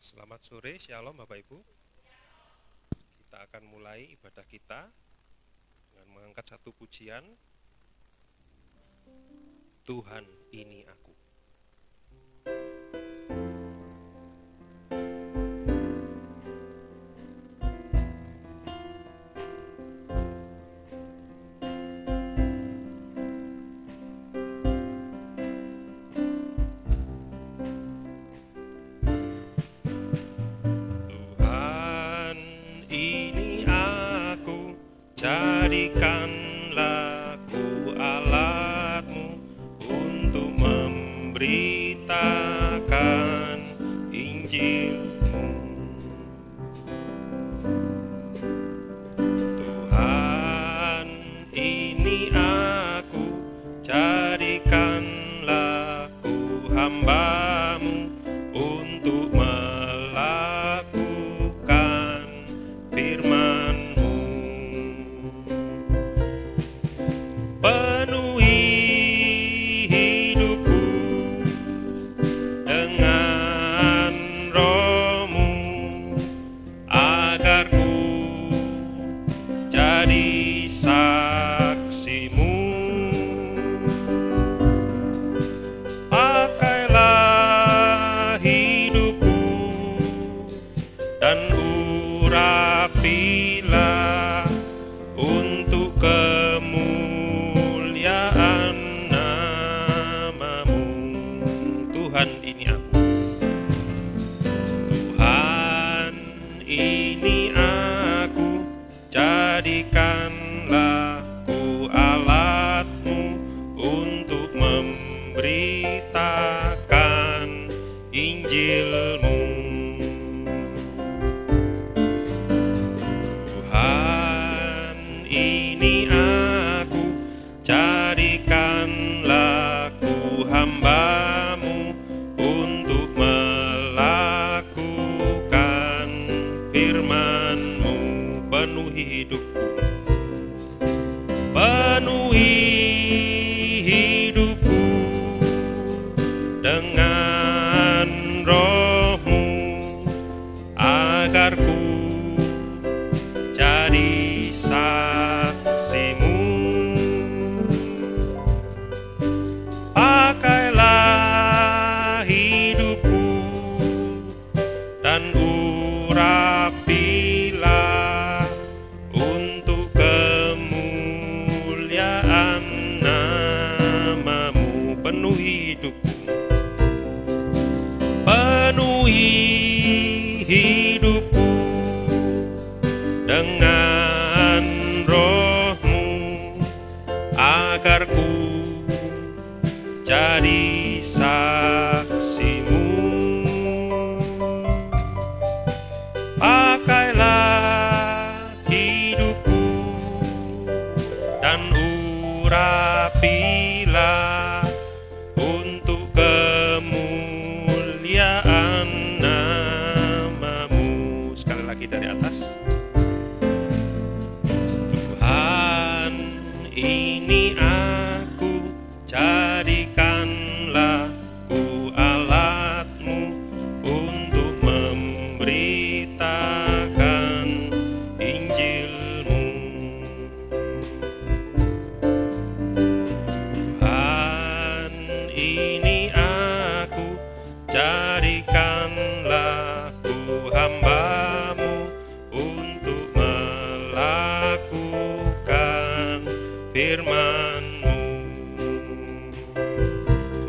Selamat sore, Shalom Bapak Ibu. Kita akan mulai ibadah kita dengan mengangkat satu pujian. Tuhan, ini aku. Jadikanlah ku alatmu untuk memberitakan Injilmu. Tuhan, ini aku, jadikanlah ku hamba-Mu untuk melakukan firman. Penuhi hidupku dengan Roh-Mu, agar ku jadi saksi-Mu. Pakailah hidupku dan urapilah untuk kemuliaan nama-Mu. Tuhan, ini aku. Tuhan, ini aku, jadikanlah ku alat-Mu untuk memberitakan Injil-Mu. Tuhan, ini aku, jadikanlah ku hamba-Mu untuk melakukan firman-Mu. Penuhi hidupku, penuhi hidupku dengan Roh-Mu, agar ku jadi saksi-Mu. Pakailah hidupku dan urapilah untuk kemuliaan nama-Mu. Penuhi hidupku, penuhi hidupku dengan Roh-Mu, agar ku jadi saksi-Mu. Pakailah hidupku dan urapilah untuk kemuliaan nama-Mu. Sekali lagi dari atas. Tuhan, ini aku, jadikanlah ku alat-Mu untuk memberitakan Injil-Mu. Tuhan, ini aku, jadikanlah ku hamba-Mu untuk melakukan firman-Mu.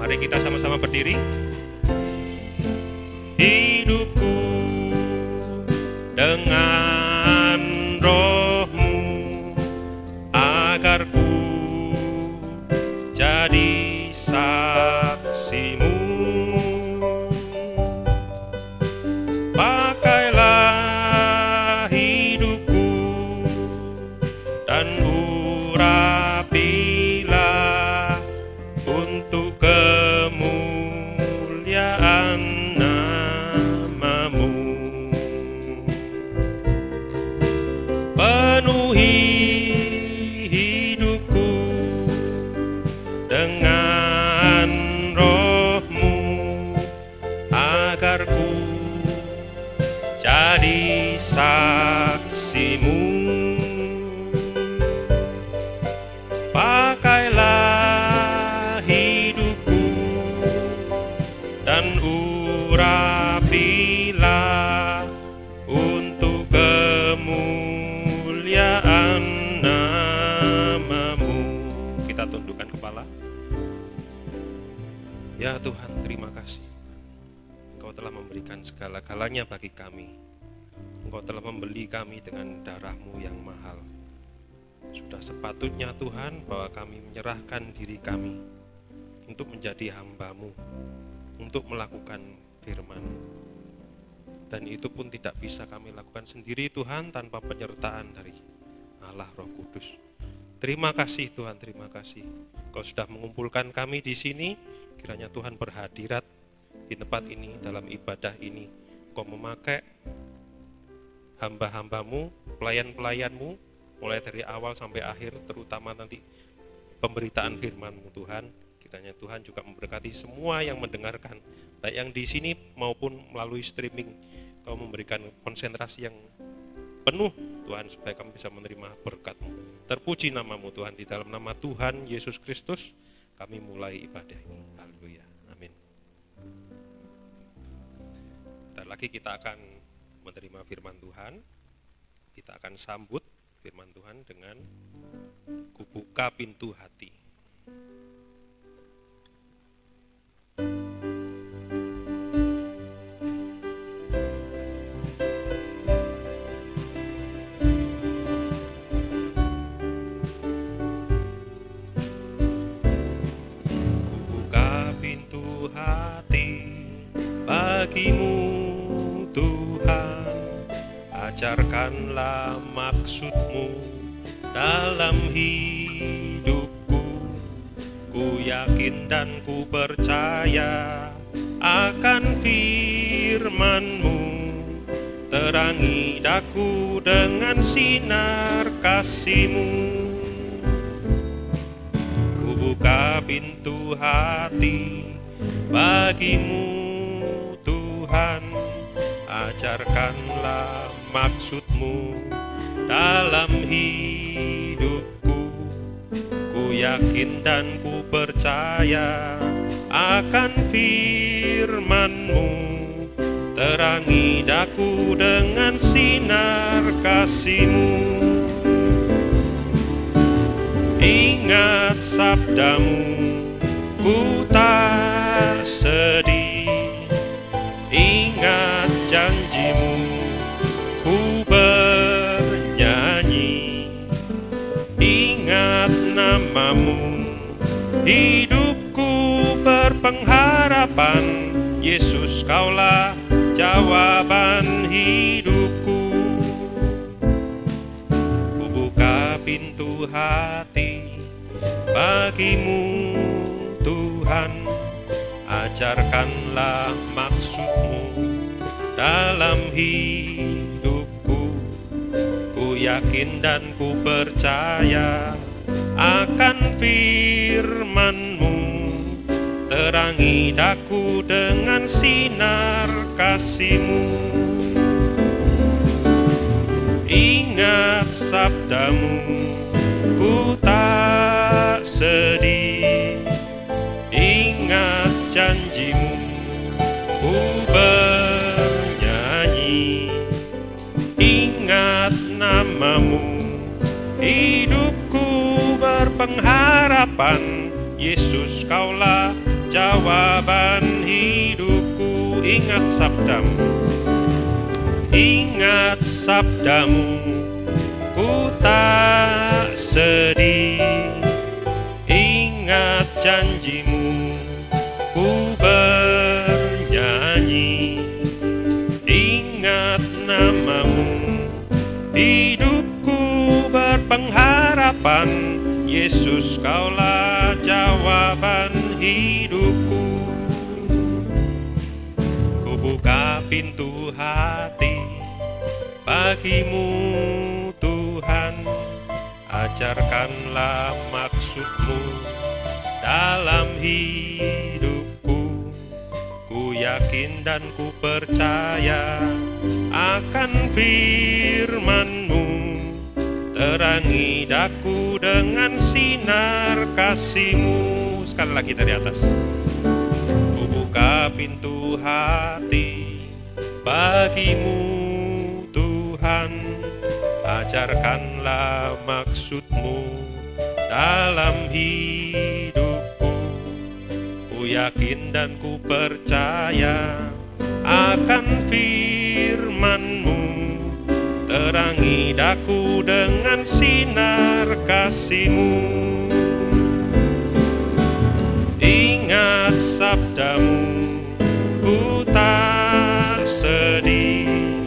Mari kita sama-sama berdiri. Hidupku dengan Roh-Mu, agar ku jadi saksi-Mu. Pakailah hidupku dan urapilah untuk kemuliaan nama-Mu. Penuhi hidupku dengan Roh-Mu, agar ku Ya Tuhan, terima kasih. Engkau telah memberikan segala-galanya bagi kami. Engkau telah membeli kami dengan darah-Mu yang mahal. Sudah sepatutnya Tuhan bahwa kami menyerahkan diri kami untuk menjadi hamba-Mu, untuk melakukan firman-Mu. Dan itu pun tidak bisa kami lakukan sendiri Tuhan, tanpa penyertaan dari Allah Roh Kudus. Terima kasih Tuhan, terima kasih. Kau sudah mengumpulkan kami di sini. Kiranya Tuhan berhadirat di tempat ini, dalam ibadah ini. Kau memakai hamba-hamba-Mu, pelayan-pelayan-Mu, mulai dari awal sampai akhir, terutama nanti pemberitaan firman-Mu Tuhan. Kiranya Tuhan juga memberkati semua yang mendengarkan, baik yang di sini maupun melalui streaming. Kau memberikan konsentrasi yang penuh Tuhan, supaya kami bisa menerima berkat-Mu. Terpuji nama-Mu Tuhan, di dalam nama Tuhan Yesus Kristus kami mulai ibadah ini. Haleluya, amin. Bentar lagi kita akan menerima firman Tuhan. Kita akan sambut firman Tuhan dengan kubuka pintu hati. Bagimu Tuhan, ajarkanlah maksud-Mu dalam hidupku. Ku yakin dan ku percaya akan firman-Mu, terangi daku dengan sinar kasih-Mu. Ku buka pintu hati bagimu Tuhan, ajarkanlah maksud-Mu dalam hidupku. Ku yakin dan ku percaya akan firman-Mu, terangi daku dengan sinar kasih-Mu. Ingat sabda-Mu, ku tak sedih. Ingat janji-Mu, ku bernyanyi. Ingat nama-Mu, hidupku berpengharapan. Yesus, Kaulah jawaban hidupku. Ku buka pintu hati bagimu Tuhan, ajarkanlah maksud-Mu dalam hidupku. Ku yakin dan ku percaya akan firman-Mu, terangi daku dengan sinar kasih-Mu. Ingat sabda-Mu, ku tak sedih. Ingat janji-Mu, ku bernyanyi. Ingat nama-Mu, hidupku berpengharapan. Yesus, Kaulah jawaban hidupku. Ingat sabda-Mu, ingat sabda-Mu, ku tak sedih. Ingat janji-Mu, ku bernyanyi. Ingat nama-Mu, hidupku berpengharapan. Yesus, Kaulah jawaban hidupku. Ku buka pintu hati bagimu Tuhan, ajarkanlah maksud-Mu dalam hidupku. Ku yakin dan ku percaya akan firman-Mu, terangi daku dengan sinar kasih-Mu. Sekali lagi dari atas. Ku buka pintu hati bagimu Tuhan, ajarkanlah maksud-Mu dalam hidupku. Ku yakin dan ku percaya akan firman-Mu. Terangi daku dengan sinar kasih-Mu. Ingat sabda-Mu, ku tak sedih.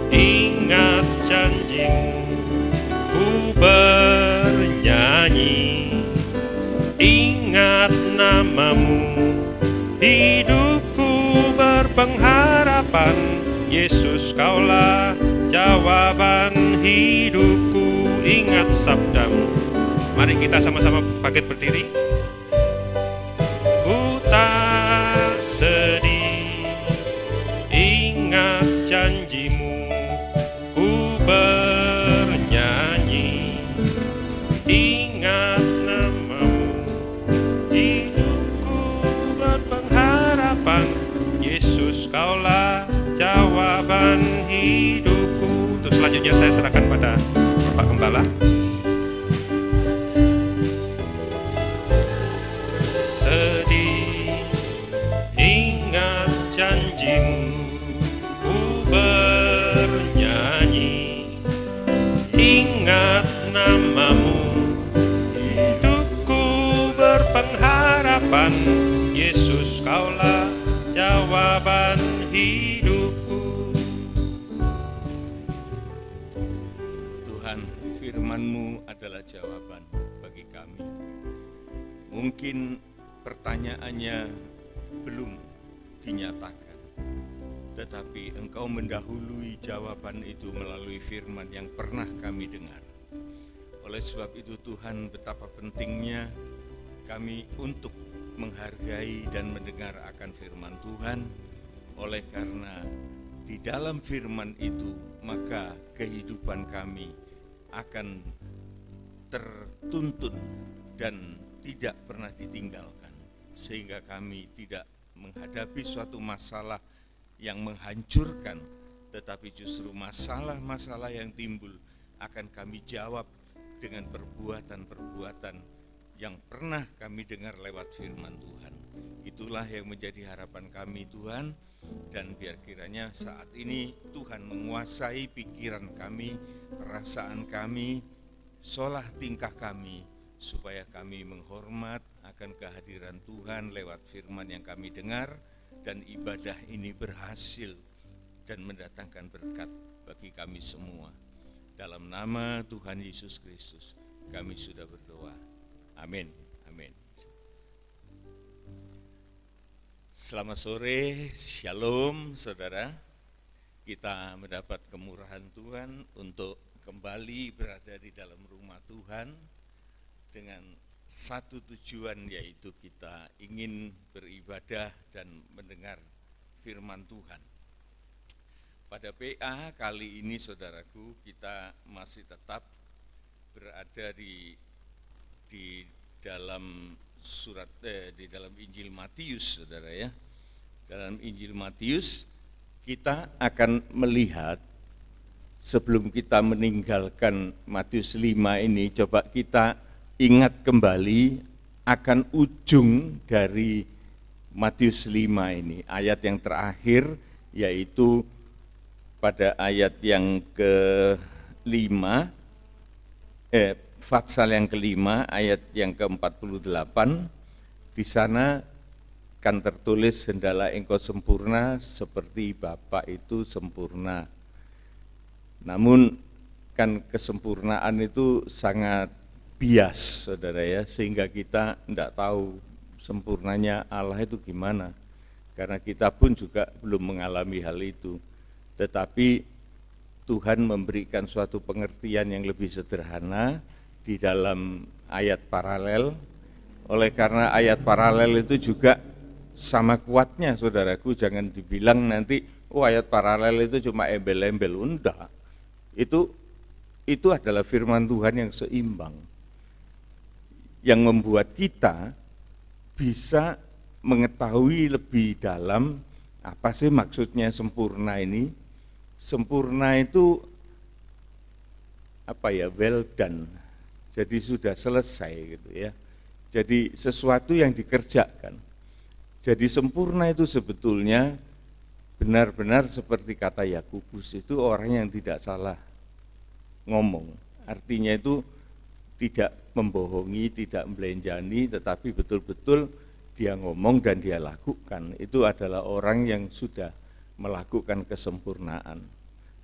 Ingat janji-Mu, ku bernyanyi. Ingat nama-Mu, hidupku berpengharapan. Yesus, Kaulah jawaban hidupku. Ingat sabda-Mu. Mari kita sama-sama bangkit berdiri. Ku tak sedih, ingat janji-Mu, ku bernyanyi. Ingat nama-Mu, hidupku berpengharapan. Yesus, Kaulah jawaban hidupku. Untuk selanjutnya saya serahkan pada Bapak Gembala. Sedih, ingat janji-Mu, ku bernyanyi. Ingat nama-Mu, hidupku berpengharapan. Yesus, Kaulah jawaban hidupku. Tuhan, firman-Mu adalah jawaban bagi kami. Mungkin pertanyaannya belum dinyatakan, tetapi Engkau mendahului jawaban itu melalui firman yang pernah kami dengar. Oleh sebab itu Tuhan, betapa pentingnya kami untuk menghargai dan mendengar akan firman Tuhan. Oleh karena di dalam firman itu, maka kehidupan kami akan tertuntun dan tidak pernah ditinggalkan, sehingga kami tidak menghadapi suatu masalah yang menghancurkan, tetapi justru masalah-masalah yang timbul akan kami jawab dengan perbuatan-perbuatan yang pernah kami dengar lewat firman Tuhan. Itulah yang menjadi harapan kami, Tuhan. Dan biar kiranya saat ini Tuhan menguasai pikiran kami, perasaan kami, solah tingkah kami, supaya kami menghormat akan kehadiran Tuhan lewat firman yang kami dengar, dan ibadah ini berhasil dan mendatangkan berkat bagi kami semua. Dalam nama Tuhan Yesus Kristus kami sudah berdoa. Amin. Amin. Selamat sore, shalom saudara. Kita mendapat kemurahan Tuhan untuk kembali berada di dalam rumah Tuhan dengan satu tujuan, yaitu kita ingin beribadah dan mendengar firman Tuhan. Pada PA kali ini saudaraku, kita masih tetap berada di dalam di dalam Injil Matius, saudara ya. Dalam Injil Matius kita akan melihat, sebelum kita meninggalkan Matius 5 ini, coba kita ingat kembali akan ujung dari Matius 5 ini, ayat yang terakhir, yaitu pada ayat yang ke-5, pasal yang ke-5, ayat yang ke-48, di sana kan tertulis, hendalah engkau sempurna seperti Bapa itu sempurna. Namun kan kesempurnaan itu sangat bias, saudara ya, sehingga kita tidak tahu sempurnanya Allah itu gimana, karena kita pun juga belum mengalami hal itu. Tetapi Tuhan memberikan suatu pengertian yang lebih sederhana di dalam ayat paralel. Oleh karena ayat paralel itu juga sama kuatnya, saudaraku, jangan dibilang nanti ayat paralel itu cuma embel-embel. Enggak, itu adalah firman Tuhan yang seimbang, yang membuat kita bisa mengetahui lebih dalam apa sih maksudnya sempurna ini. Sempurna itu apa ya, well done, jadi sudah selesai gitu ya. Jadi sesuatu yang dikerjakan. Jadi sempurna itu sebetulnya benar-benar seperti kata Yakobus, itu orang yang tidak salah ngomong. Artinya itu tidak membohongi, tidak melenjani, tetapi betul-betul dia ngomong dan dia lakukan. Itu adalah orang yang sudah melakukan kesempurnaan.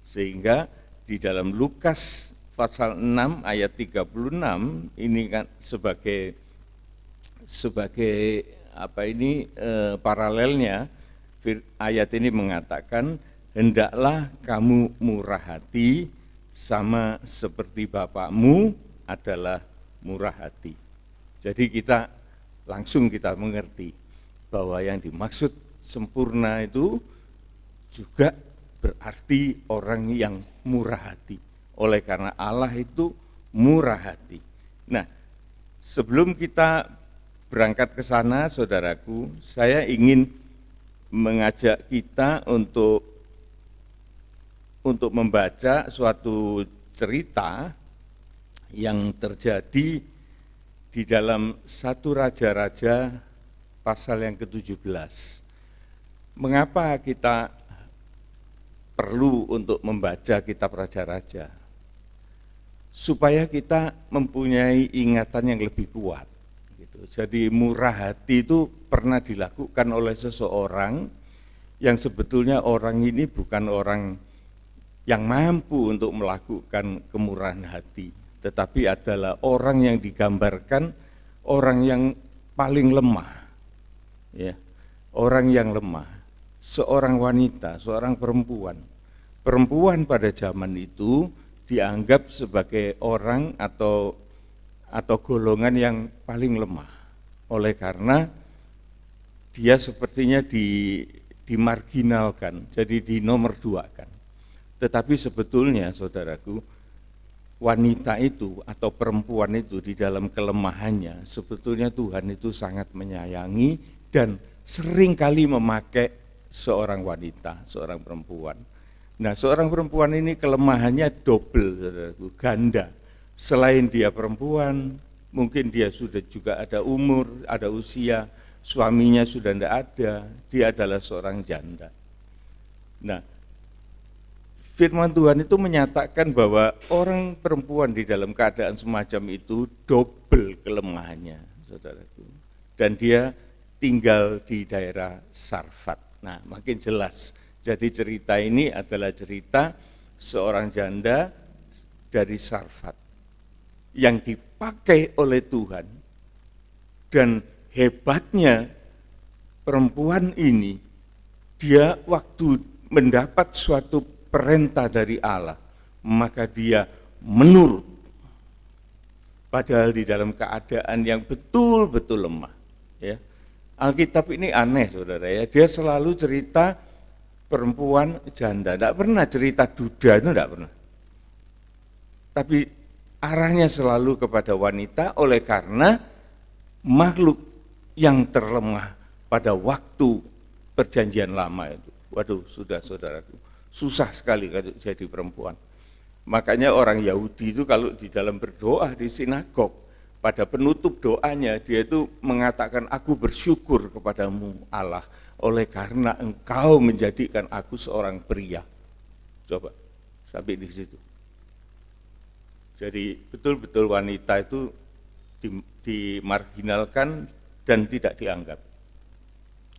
Sehingga di dalam Lukas pasal 6 ayat 36 ini kan sebagai paralelnya ayat ini mengatakan, hendaklah kamu murah hati sama seperti Bapakmu adalah murah hati. Jadi kita mengerti bahwa yang dimaksud sempurna itu juga berarti orang yang murah hati. Oleh karena Allah itu murah hati. Nah, sebelum kita berangkat ke sana, saudaraku, saya ingin mengajak kita untuk membaca suatu cerita yang terjadi di dalam 1 Raja-Raja pasal yang ke-17. Mengapa kita perlu untuk membaca kitab Raja-Raja? Supaya kita mempunyai ingatan yang lebih kuat. Jadi murah hati itu pernah dilakukan oleh seseorang yang sebetulnya orang ini bukan orang yang mampu untuk melakukan kemurahan hati, tetapi adalah orang yang digambarkan orang yang paling lemah, ya, orang yang lemah, seorang wanita, seorang perempuan. Perempuan pada zaman itu dianggap sebagai orang atau golongan yang paling lemah, oleh karena dia sepertinya dimarginalkan, jadi dinomorduakan. Tetapi sebetulnya saudaraku, wanita itu atau perempuan itu di dalam kelemahannya, sebetulnya Tuhan itu sangat menyayangi dan seringkali memakai seorang wanita, seorang perempuan. Nah, seorang perempuan ini kelemahannya double, saudaraku, ganda. Selain dia perempuan, mungkin dia sudah juga ada umur, ada usia, suaminya sudah tidak ada, dia adalah seorang janda. Nah, firman Tuhan itu menyatakan bahwa orang perempuan di dalam keadaan semacam itu double kelemahannya, saudaraku. Dan dia tinggal di daerah Sarfat. Nah, makin jelas. Jadi cerita ini adalah cerita seorang janda dari Sarfat yang dipakai oleh Tuhan. Dan hebatnya perempuan ini, dia waktu mendapat suatu perintah dari Allah, maka dia menurut. Padahal di dalam keadaan yang betul-betul lemah. Ya. Alkitab ini aneh, saudara ya. Dia selalu cerita perempuan janda, tidak pernah cerita duda, itu tidak pernah. Tapi arahnya selalu kepada wanita, oleh karena makhluk yang terlemah pada waktu perjanjian lama itu. Waduh, sudah saudaraku, susah sekali kalau jadi perempuan. Makanya orang Yahudi itu kalau di dalam berdoa di sinagog, pada penutup doanya dia itu mengatakan, aku bersyukur kepadamu Allah, oleh karena engkau menjadikan aku seorang pria. Coba, sampai di situ. Jadi betul-betul wanita itu dimarginalkan dan tidak dianggap.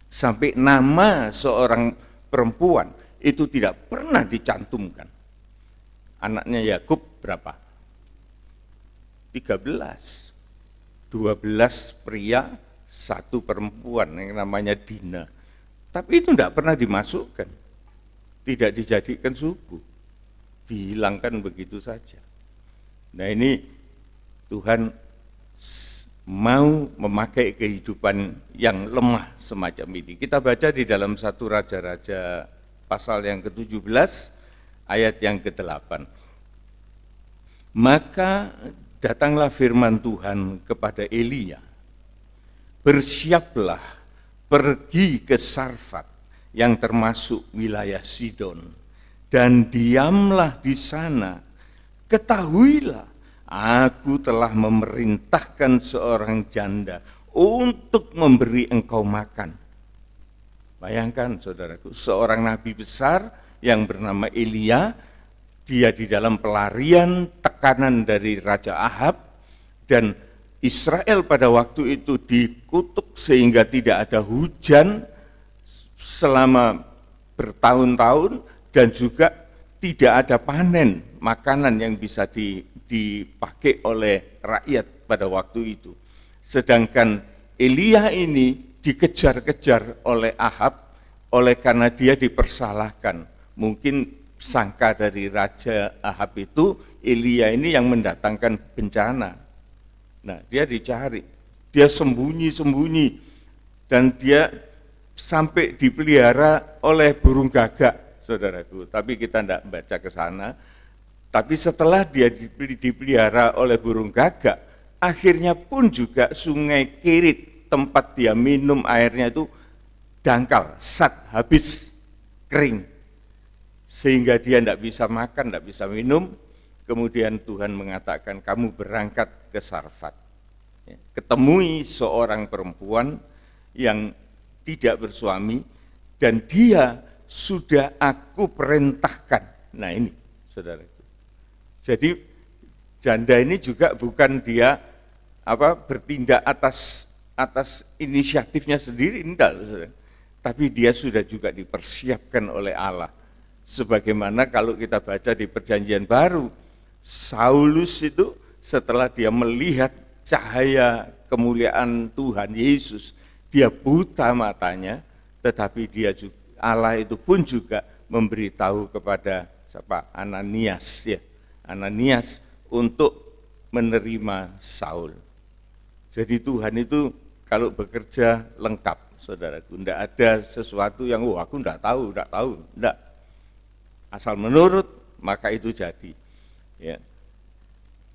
Sampai nama seorang perempuan itu tidak pernah dicantumkan. Anaknya Yakub berapa? 13. 12 pria, 1 perempuan yang namanya Dina. Tapi itu tidak pernah dimasukkan. Tidak dijadikan suku. Dihilangkan begitu saja. Nah, ini Tuhan mau memakai kehidupan yang lemah semacam ini. Kita baca di dalam 1 Raja-Raja pasal yang ke-17 ayat yang ke-8. Maka datanglah firman Tuhan kepada Elia, bersiaplah, pergi ke Sarfat yang termasuk wilayah Sidon, dan diamlah di sana. Ketahuilah, aku telah memerintahkan seorang janda untuk memberi engkau makan. Bayangkan saudaraku, seorang nabi besar yang bernama Elia, dia di dalam pelarian tekanan dari Raja Ahab, dan Israel pada waktu itu dikutuk sehingga tidak ada hujan selama bertahun-tahun, dan juga tidak ada panen makanan yang bisa dipakai oleh rakyat pada waktu itu. Sedangkan Elia ini dikejar-kejar oleh Ahab, oleh karena dia dipersalahkan. Mungkin sangka dari Raja Ahab itu, Elia ini yang mendatangkan bencana. Nah, dia dicari, dia sembunyi-sembunyi, dan dia sampai dipelihara oleh burung gagak, saudaraku. Tapi kita tidak baca ke sana. Tapi setelah dia dipelihara oleh burung gagak, akhirnya pun juga sungai Kerit, tempat dia minum airnya itu dangkal, habis, kering. Sehingga dia tidak bisa makan, tidak bisa minum. Kemudian Tuhan mengatakan, kamu berangkat ke Sarfat. Ketemui seorang perempuan yang tidak bersuami, dan dia sudah aku perintahkan. Nah ini, saudara. Jadi janda ini juga bukan dia bertindak atas inisiatifnya sendiri, enggak, saudara. Tapi dia sudah juga dipersiapkan oleh Allah. Sebagaimana kalau kita baca di Perjanjian Baru, Saulus itu setelah dia melihat cahaya kemuliaan Tuhan Yesus, dia buta matanya, tetapi dia juga, Allah itu pun juga memberitahu kepada Ananias, ya, Ananias untuk menerima Saul. Jadi Tuhan itu kalau bekerja lengkap, saudaraku. Tidak ada sesuatu yang, aku tidak tahu, tidak. Asal menurut, maka itu jadi. Ya.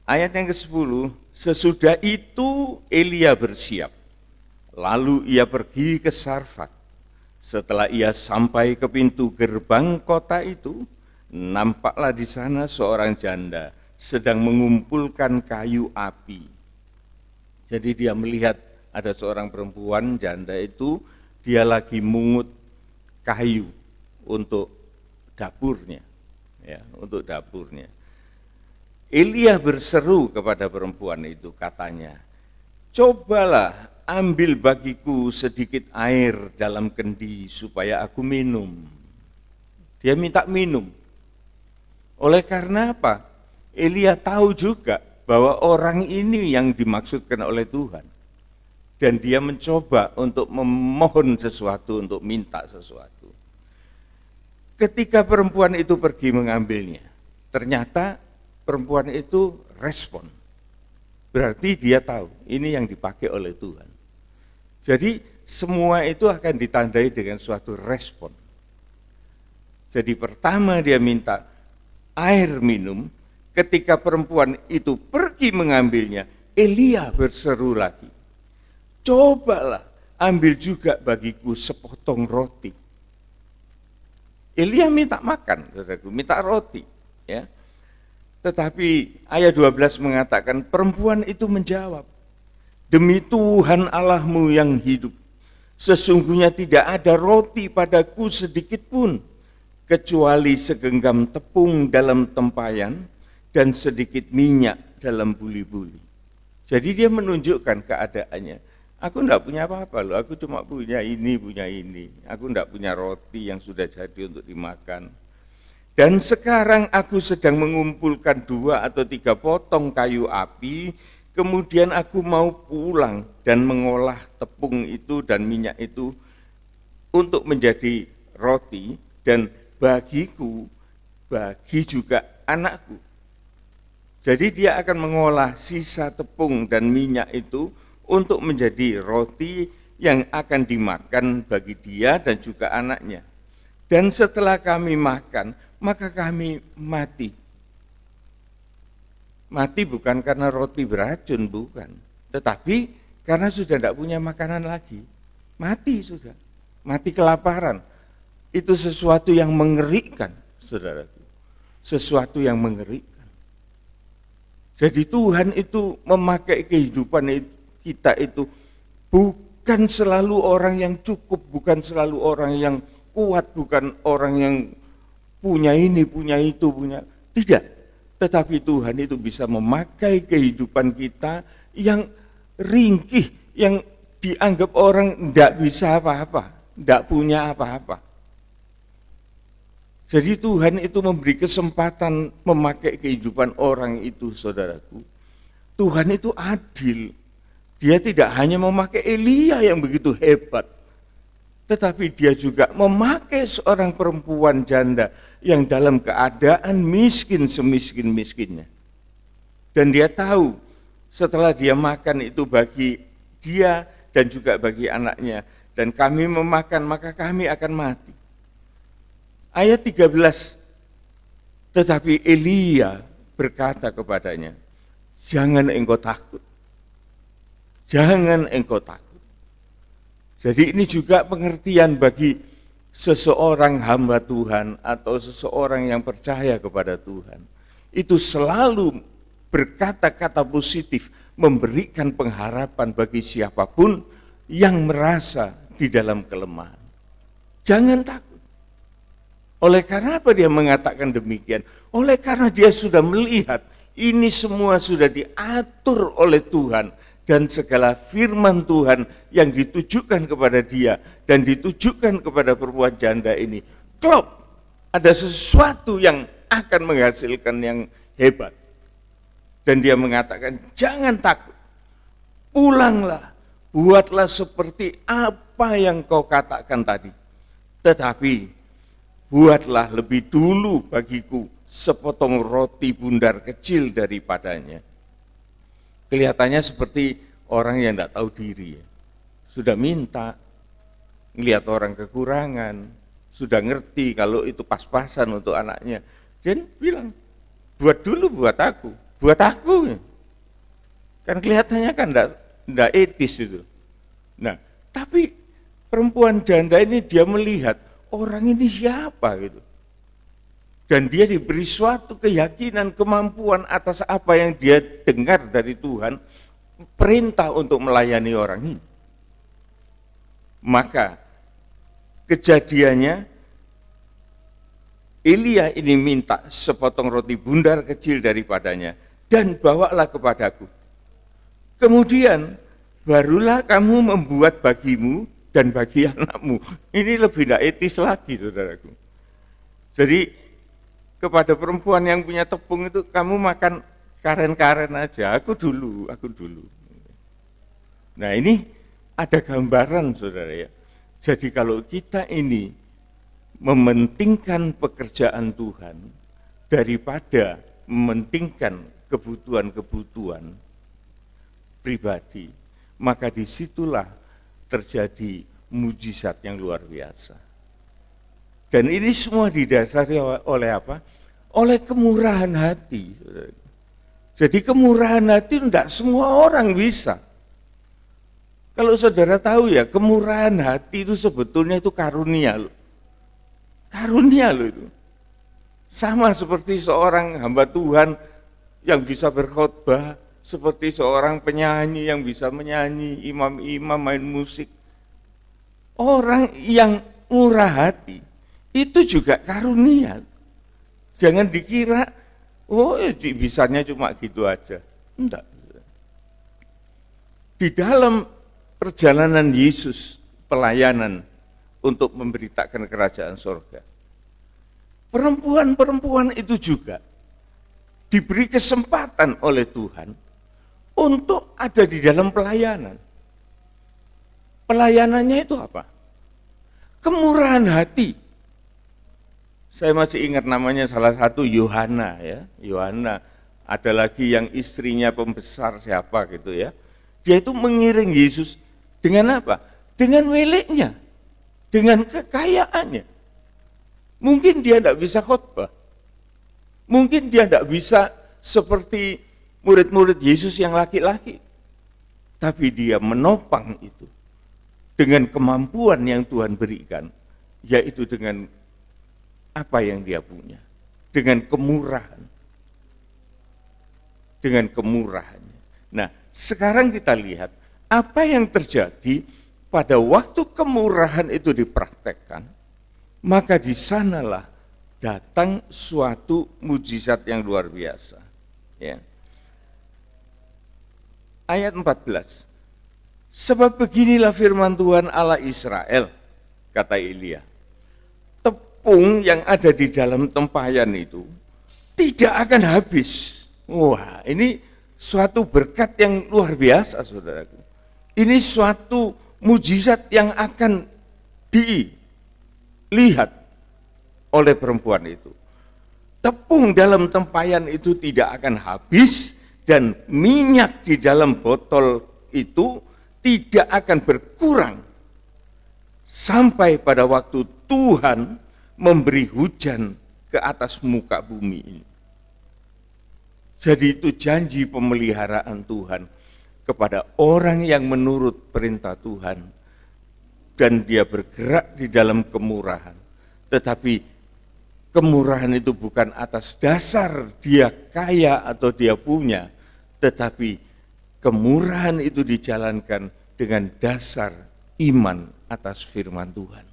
Ayat yang ke-10, sesudah itu Elia bersiap, lalu ia pergi ke Sarfat. Setelah ia sampai ke pintu gerbang kota itu, nampaklah di sana seorang janda sedang mengumpulkan kayu api. Jadi dia melihat ada seorang perempuan janda itu, dia lagi mungut kayu untuk dapurnya, ya, untuk dapurnya. Elia berseru kepada perempuan itu, katanya, cobalah ambil bagiku sedikit air dalam kendi supaya aku minum. Dia minta minum. Oleh karena apa? Elia tahu juga bahwa orang ini yang dimaksudkan oleh Tuhan. Dan dia mencoba untuk memohon sesuatu, untuk minta sesuatu. Ketika perempuan itu pergi mengambilnya, ternyata perempuan itu respon. Berarti dia tahu, ini yang dipakai oleh Tuhan. Jadi semua itu akan ditandai dengan suatu respon. Jadi pertama dia minta air minum, ketika perempuan itu pergi mengambilnya, Elia berseru lagi, cobalah ambil juga bagiku sepotong roti. Elia minta makan, saudaraku, minta roti. Ya. Tetapi ayat 12 mengatakan, perempuan itu menjawab, demi Tuhan Allahmu yang hidup, sesungguhnya tidak ada roti padaku sedikit pun, kecuali segenggam tepung dalam tempayan dan sedikit minyak dalam buli-buli. Jadi dia menunjukkan keadaannya. Aku enggak punya apa-apa loh, aku cuma punya ini. Aku enggak punya roti yang sudah jadi untuk dimakan. Dan sekarang aku sedang mengumpulkan 2 atau 3 potong kayu api, kemudian aku mau pulang dan mengolah tepung itu dan minyak itu untuk menjadi roti, dan bagiku, bagi juga anakku. Jadi dia akan mengolah sisa tepung dan minyak itu untuk menjadi roti yang akan dimakan bagi dia dan juga anaknya. Dan setelah kami makan, maka kami mati. Mati bukan karena roti beracun, bukan. Tetapi karena sudah tidak punya makanan lagi. Mati sudah. Mati kelaparan. Itu sesuatu yang mengerikan, saudaraku. Sesuatu yang mengerikan. Jadi Tuhan itu memakai kehidupan kita itu bukan selalu orang yang cukup, bukan selalu orang yang kuat, bukan orang yang punya ini, punya itu, punya. Tidak. Tetapi Tuhan itu bisa memakai kehidupan kita yang ringkih, yang dianggap orang tidak bisa apa-apa, tidak punya apa-apa. Jadi Tuhan itu memberi kesempatan memakai kehidupan orang itu, saudaraku. Tuhan itu adil. Dia tidak hanya memakai Elia yang begitu hebat, tetapi dia juga memakai seorang perempuan janda yang dalam keadaan miskin semiskin-miskinnya. Dan dia tahu setelah dia makan itu bagi dia dan juga bagi anaknya, dan kami memakan maka kami akan mati. Ayat 13, tetapi Elia berkata kepadanya, jangan engkau takut. Jangan engkau takut. Jadi ini juga pengertian bagi seseorang hamba Tuhan atau seseorang yang percaya kepada Tuhan. Itu selalu berkata-kata positif, memberikan pengharapan bagi siapapun yang merasa di dalam kelemahan. Jangan takut. Oleh karena apa dia mengatakan demikian? Oleh karena dia sudah melihat ini semua sudah diatur oleh Tuhan. Dan segala firman Tuhan yang ditujukan kepada dia dan ditujukan kepada perempuan janda ini, klop, ada sesuatu yang akan menghasilkan yang hebat. Dan dia mengatakan, jangan takut, pulanglah, buatlah seperti apa yang kau katakan tadi. Tetapi buatlah lebih dulu bagiku sepotong roti bundar kecil daripadanya. Kelihatannya seperti orang yang tidak tahu diri. Sudah minta, ngelihat orang kekurangan, sudah ngerti kalau itu pas-pasan untuk anaknya. Dan bilang, buat dulu buat aku. Kan kelihatannya kan tidak etis itu. Nah, tapi perempuan janda ini dia melihat, orang ini siapa gitu. Dan dia diberi suatu keyakinan, kemampuan atas apa yang dia dengar dari Tuhan, perintah untuk melayani orang ini. Maka kejadiannya, Elia ini minta sepotong roti bundar kecil daripadanya, dan bawalah kepadaku. Kemudian barulah kamu membuat bagimu dan bagi anakmu. Ini lebih tidak etis lagi, saudaraku. Jadi kepada perempuan yang punya tepung itu, kamu makan karen-karen aja, aku dulu. Nah ini ada gambaran, saudara ya. Jadi kalau kita ini mementingkan pekerjaan Tuhan daripada mementingkan kebutuhan-kebutuhan pribadi, maka disitulah terjadi mujizat yang luar biasa. Dan ini semua didasari oleh apa? Oleh kemurahan hati. Jadi kemurahan hati tidak semua orang bisa. Kalau saudara tahu ya, kemurahan hati itu sebetulnya itu karunia loh. Karunia loh itu. Sama seperti seorang hamba Tuhan yang bisa berkhotbah, seperti seorang penyanyi yang bisa menyanyi, imam-imam main musik. Orang yang murah hati itu juga karunia. Jangan dikira, oh ya bisanya cuma gitu aja. Enggak. Di dalam perjalanan Yesus, pelayanan untuk memberitakan kerajaan surga, perempuan-perempuan itu juga diberi kesempatan oleh Tuhan untuk ada di dalam pelayanan. Pelayanannya itu apa? Kemurahan hati. Saya masih ingat namanya salah satu Yohana ya. Yohana, ada lagi yang istrinya pembesar siapa gitu ya. Dia itu mengiring Yesus dengan apa? Dengan miliknya, dengan kekayaannya. Mungkin dia tidak bisa khotbah. Mungkin dia tidak bisa seperti murid-murid Yesus yang laki-laki. Tapi dia menopang itu dengan kemampuan yang Tuhan berikan, yaitu dengan apa yang dia punya, dengan kemurahan. Dengan kemurahannya. Nah, sekarang kita lihat apa yang terjadi pada waktu kemurahan itu dipraktekkan, maka di sanalah datang suatu mujizat yang luar biasa. Ya. Ayat 14. Sebab beginilah firman Tuhan Allah Israel, kata Elia. Tepung yang ada di dalam tempayan itu tidak akan habis. Wah, ini suatu berkat yang luar biasa, saudaraku. Ini suatu mujizat yang akan dilihat oleh perempuan itu. Tepung dalam tempayan itu tidak akan habis, dan minyak di dalam botol itu tidak akan berkurang sampai pada waktu Tuhan memberi hujan ke atas muka bumi ini. Jadi itu janji pemeliharaan Tuhan kepada orang yang menurut perintah Tuhan dan dia bergerak di dalam kemurahan. Tetapi kemurahan itu bukan atas dasar dia kaya atau dia punya, tetapi kemurahan itu dijalankan dengan dasar iman atas firman Tuhan.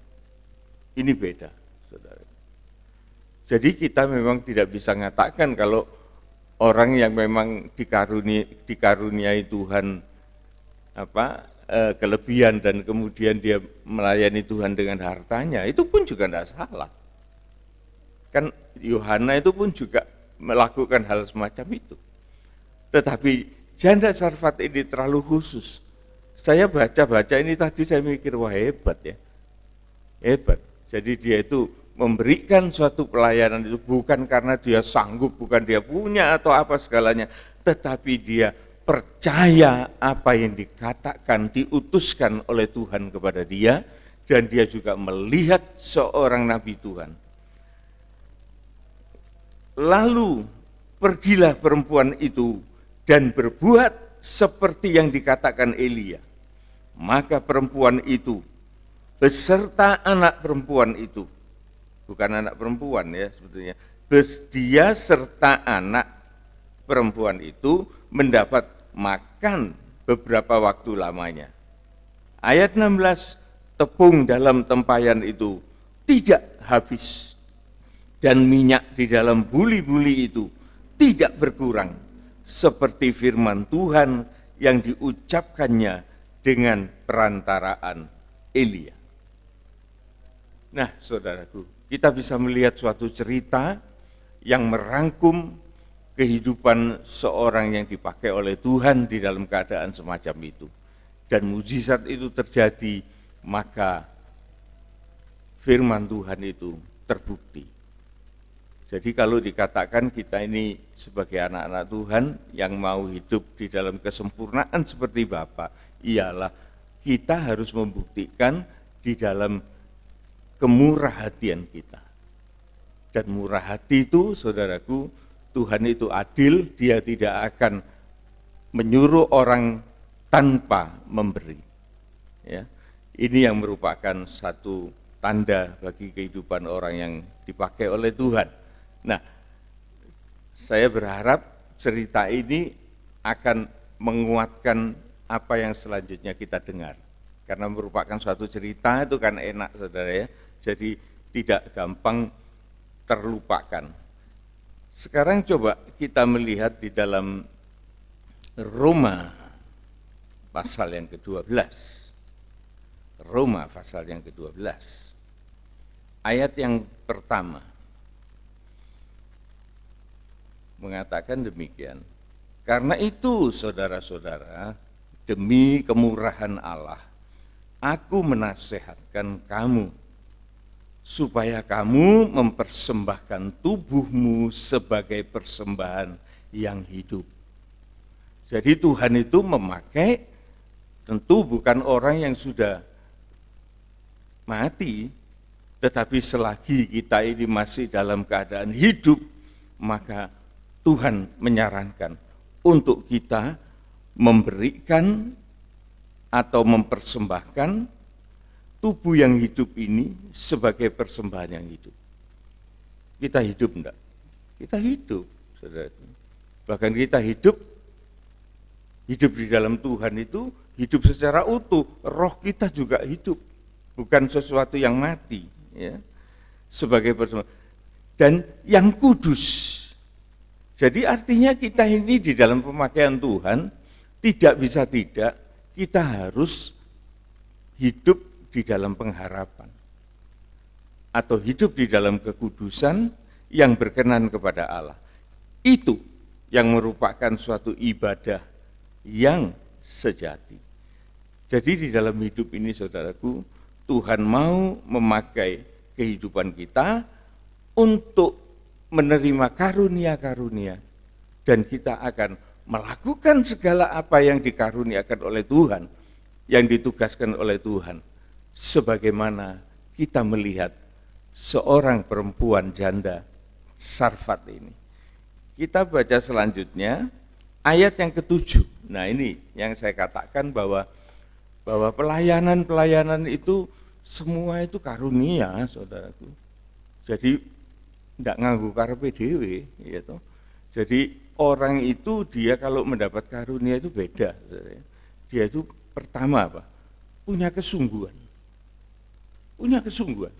Ini beda, saudara. Jadi kita memang tidak bisa mengatakan kalau orang yang memang dikaruniai Tuhan kelebihan dan kemudian dia melayani Tuhan dengan hartanya, itu pun juga tidak salah. Kan Yohana itu pun juga melakukan hal semacam itu. Tetapi janda Sarfat ini terlalu khusus. Saya baca-baca ini tadi saya mikir, wah hebat ya. Hebat. Jadi dia itu memberikan suatu pelayanan itu bukan karena dia sanggup, bukan dia punya atau apa segalanya. Tetapi dia percaya apa yang dikatakan, diutuskan oleh Tuhan kepada dia. Dan dia juga melihat seorang nabi Tuhan. Lalu pergilah perempuan itu dan berbuat seperti yang dikatakan Elia. Maka perempuan itu beserta anak perempuan itu, bukan anak perempuan ya sebetulnya, dia serta anak perempuan itu mendapat makan beberapa waktu lamanya. Ayat 16, tepung dalam tempayan itu tidak habis dan minyak di dalam buli-buli itu tidak berkurang, seperti firman Tuhan yang diucapkannya dengan perantaraan Elia. Nah, saudaraku, kita bisa melihat suatu cerita yang merangkum kehidupan seorang yang dipakai oleh Tuhan di dalam keadaan semacam itu. Dan mujizat itu terjadi, maka firman Tuhan itu terbukti. Jadi kalau dikatakan kita ini sebagai anak-anak Tuhan yang mau hidup di dalam kesempurnaan seperti Bapa, ialah kita harus membuktikan di dalam kemurah hatian kita. Dan murah hati itu, saudaraku, Tuhan itu adil, dia tidak akan menyuruh orang tanpa memberi. Ya, ini yang merupakan satu tanda bagi kehidupan orang yang dipakai oleh Tuhan. Nah, saya berharap cerita ini akan menguatkan apa yang selanjutnya kita dengar. Karena merupakan suatu cerita itu kan enak, saudara ya. Jadi tidak gampang terlupakan. Sekarang coba kita melihat di dalam Roma pasal yang ke-12. Roma pasal yang ke-12. Ayat yang pertama mengatakan demikian. Karena itu, saudara-saudara, demi kemurahan Allah, aku menasehatkan kamu supaya kamu mempersembahkan tubuhmu sebagai persembahan yang hidup. Jadi Tuhan itu memakai tentu bukan orang yang sudah mati, tetapi selagi kita ini masih dalam keadaan hidup, maka Tuhan menyarankan untuk kita memberikan atau mempersembahkan tubuh yang hidup ini sebagai persembahan yang hidup. Kita hidup enggak? Kita hidup, saudara. Bahkan kita hidup di dalam Tuhan itu hidup secara utuh, roh kita juga hidup, bukan sesuatu yang mati, ya. Sebagai personal dan yang kudus. Jadi artinya kita ini di dalam pemakaian Tuhan tidak bisa tidak, kita harus hidup di dalam pengharapan atau hidup di dalam kekudusan yang berkenan kepada Allah. Itu yang merupakan suatu ibadah yang sejati. Jadi di dalam hidup ini saudaraku, Tuhan mau memakai kehidupan kita untuk menerima karunia-karunia dan kita akan melakukan segala apa yang dikaruniakan oleh Tuhan, yang ditugaskan oleh Tuhan, sebagaimana kita melihat seorang perempuan janda Sarfat ini. Kita baca selanjutnya ayat yang ke-7. Nah, ini yang saya katakan bahwa pelayanan itu semua itu karunia, saudaraku. Jadi tidak nganggu karepe dhewe, gitu. Jadi orang itu dia kalau mendapat karunia itu beda. Dia itu pertama apa? Punya kesungguhan. Punya kesungguhan.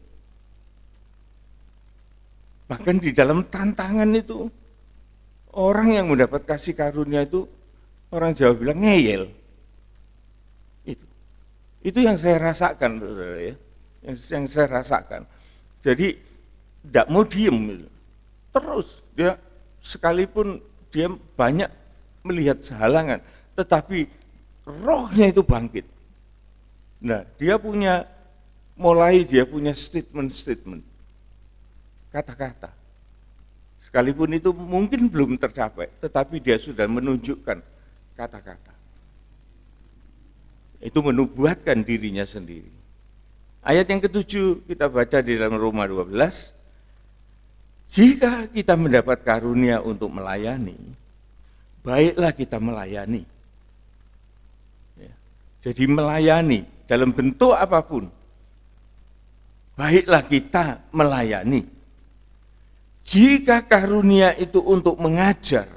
Bahkan di dalam tantangan itu, orang yang mendapat kasih karunia itu, orang Jawa bilang ngeyel. Itu yang saya rasakan, saudara, ya. Yang saya rasakan. Jadi tidak mau diem, gitu. Terus dia sekalipun dia banyak melihat halangan, tetapi rohnya itu bangkit. Nah, dia punya statement, kata-kata. Sekalipun itu mungkin belum tercapai, tetapi dia sudah menunjukkan kata-kata. Itu menubuatkan dirinya sendiri. Ayat yang ke-7 kita baca di dalam Roma 12. Jika kita mendapat karunia untuk melayani, baiklah kita melayani. Ya. Jadi melayani dalam bentuk apapun, baiklah kita melayani. Jika karunia itu untuk mengajar,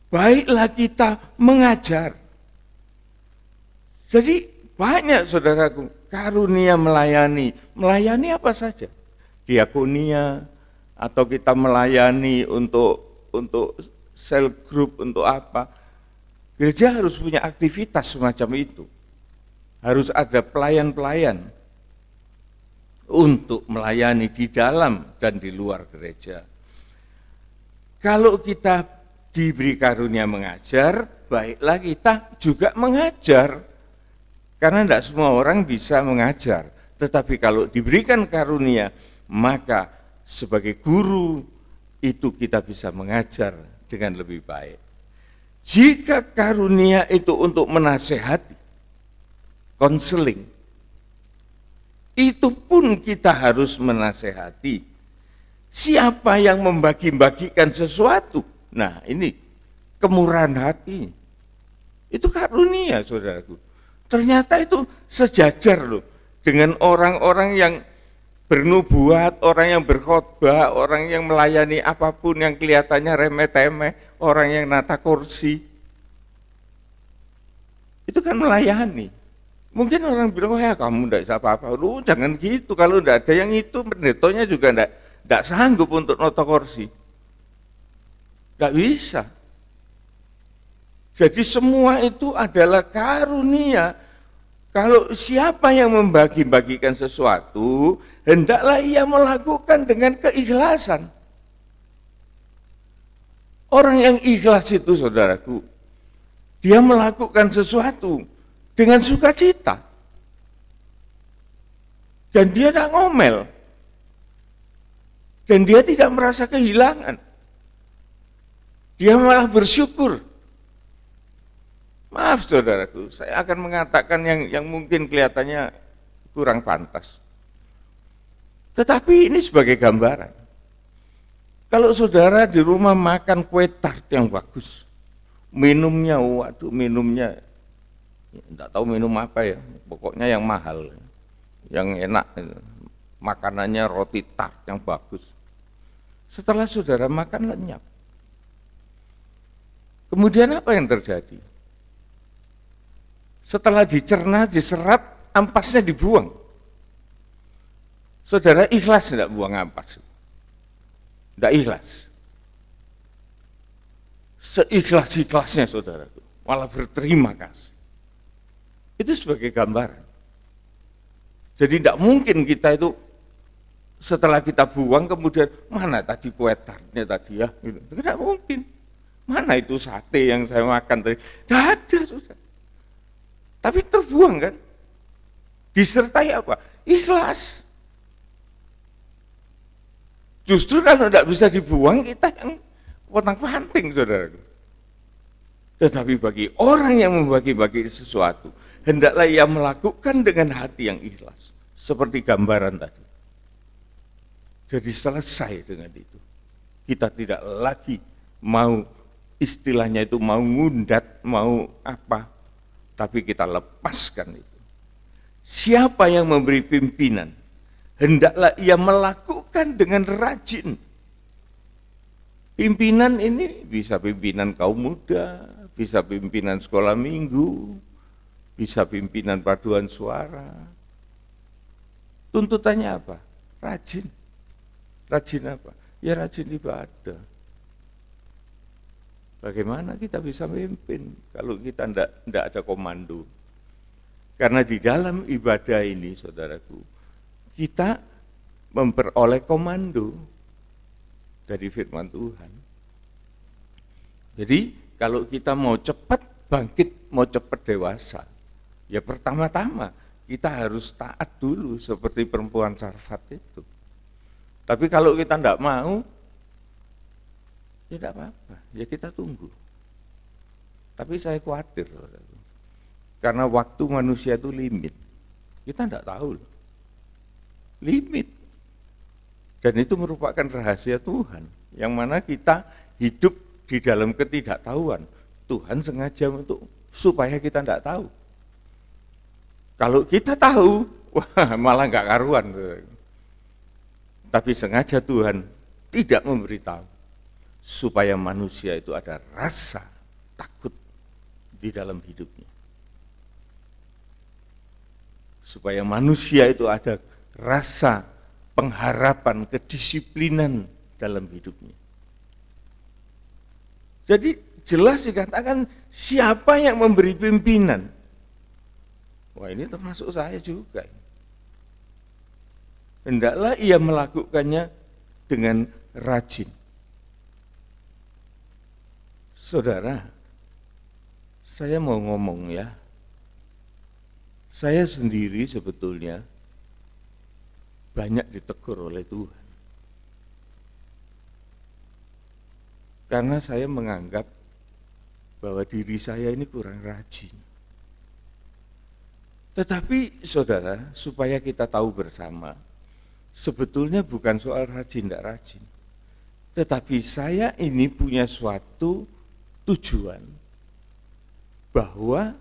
baiklah kita mengajar. Jadi banyak saudaraku karunia melayani. Melayani apa saja? Diakonia, atau kita melayani untuk sel group, untuk apa. Gereja harus punya aktivitas semacam itu. Harus ada pelayan-pelayan untuk melayani di dalam dan di luar gereja. Kalau kita diberi karunia mengajar, baiklah kita juga mengajar. Karena tidak semua orang bisa mengajar. Tetapi kalau diberikan karunia, maka sebagai guru itu kita bisa mengajar dengan lebih baik. Jika karunia itu untuk menasehati, konseling, itu pun kita harus menasehati. Siapa yang membagi-bagikan sesuatu? Nah, ini kemurahan hati. Itu karunia, saudaraku. Ternyata itu sejajar loh dengan orang-orang yang bernubuat, orang yang berkhotbah, orang yang melayani apapun yang kelihatannya remeh-temeh, orang yang nata kursi. Itu kan melayani. Mungkin orang bilang, oh ya kamu tidak bisa apa-apa. Lu jangan gitu, kalau tidak ada yang itu, pendetonya juga tidak sanggup untuk nata kursi. Tidak bisa. Jadi semua itu adalah karunia. Kalau siapa yang membagi-bagikan sesuatu, hendaklah ia melakukan dengan keikhlasan. Orang yang ikhlas itu, saudaraku, dia melakukan sesuatu dengan sukacita. Dan dia tidak ngomel. Dan dia tidak merasa kehilangan. Dia malah bersyukur. Maaf saudaraku, saya akan mengatakan yang mungkin kelihatannya kurang pantas. Tetapi ini sebagai gambaran. Kalau saudara di rumah makan kue tart yang bagus, minumnya, waduh minumnya, enggak tahu minum apa ya, pokoknya yang mahal, yang enak, makanannya roti tart yang bagus. Setelah saudara makan lenyap. Kemudian apa yang terjadi? Setelah dicerna, diserap, ampasnya dibuang. Saudara ikhlas enggak buang ampas? Enggak ikhlas. Seikhlas-ikhlasnya saudara, malah berterima kasih. Itu sebagai gambaran. Jadi tidak mungkin kita itu setelah kita buang kemudian mana tadi kue tartnya tadi ya, tidak mungkin. Mana itu sate yang saya makan tadi? Tidak ada, saudara. Tapi terbuang kan? Disertai apa? Ikhlas. Justru kalau tidak bisa dibuang kita yang pontang-panting, saudara. Tetapi bagi orang yang membagi-bagi sesuatu, hendaklah ia melakukan dengan hati yang ikhlas. Seperti gambaran tadi. Jadi selesai dengan itu. Kita tidak lagi mau istilahnya itu mau ngundat, mau apa. Tapi kita lepaskan itu. Siapa yang memberi pimpinan, hendaklah ia melakukan dengan rajin. Pimpinan ini bisa pimpinan kaum muda, bisa pimpinan sekolah minggu, bisa pimpinan paduan suara. Tuntutannya apa? Rajin. Rajin apa? Ya rajin ibadah. Bagaimana kita bisa memimpin kalau kita tidak ada komando? Karena di dalam ibadah ini, saudaraku, kita memperoleh komando dari firman Tuhan. Jadi kalau kita mau cepat bangkit, mau cepat dewasa, ya pertama-tama kita harus taat dulu seperti perempuan Sarfat itu. Tapi kalau kita tidak mau, ya tidak apa-apa, ya kita tunggu. Tapi saya khawatir, karena waktu manusia itu limit. Kita tidak tahu loh. Limit. Dan itu merupakan rahasia Tuhan, yang mana kita hidup di dalam ketidaktahuan. Tuhan sengaja untuk supaya kita tidak tahu. Kalau kita tahu, wah malah nggak karuan. Tapi sengaja Tuhan tidak memberitahu supaya manusia itu ada rasa takut di dalam hidupnya. Supaya manusia itu ada rasa pengharapan, kedisiplinan dalam hidupnya. Jadi jelas dikatakan siapa yang memberi pimpinan. Wah ini termasuk saya juga. Hendaklah ia melakukannya dengan rajin. Saudara, saya mau ngomong ya, saya sendiri sebetulnya banyak ditegur oleh Tuhan. Karena saya menganggap bahwa diri saya ini kurang rajin. Tetapi saudara, supaya kita tahu bersama, sebetulnya bukan soal rajin tidak rajin. Tetapi saya ini punya suatu tujuan bahwa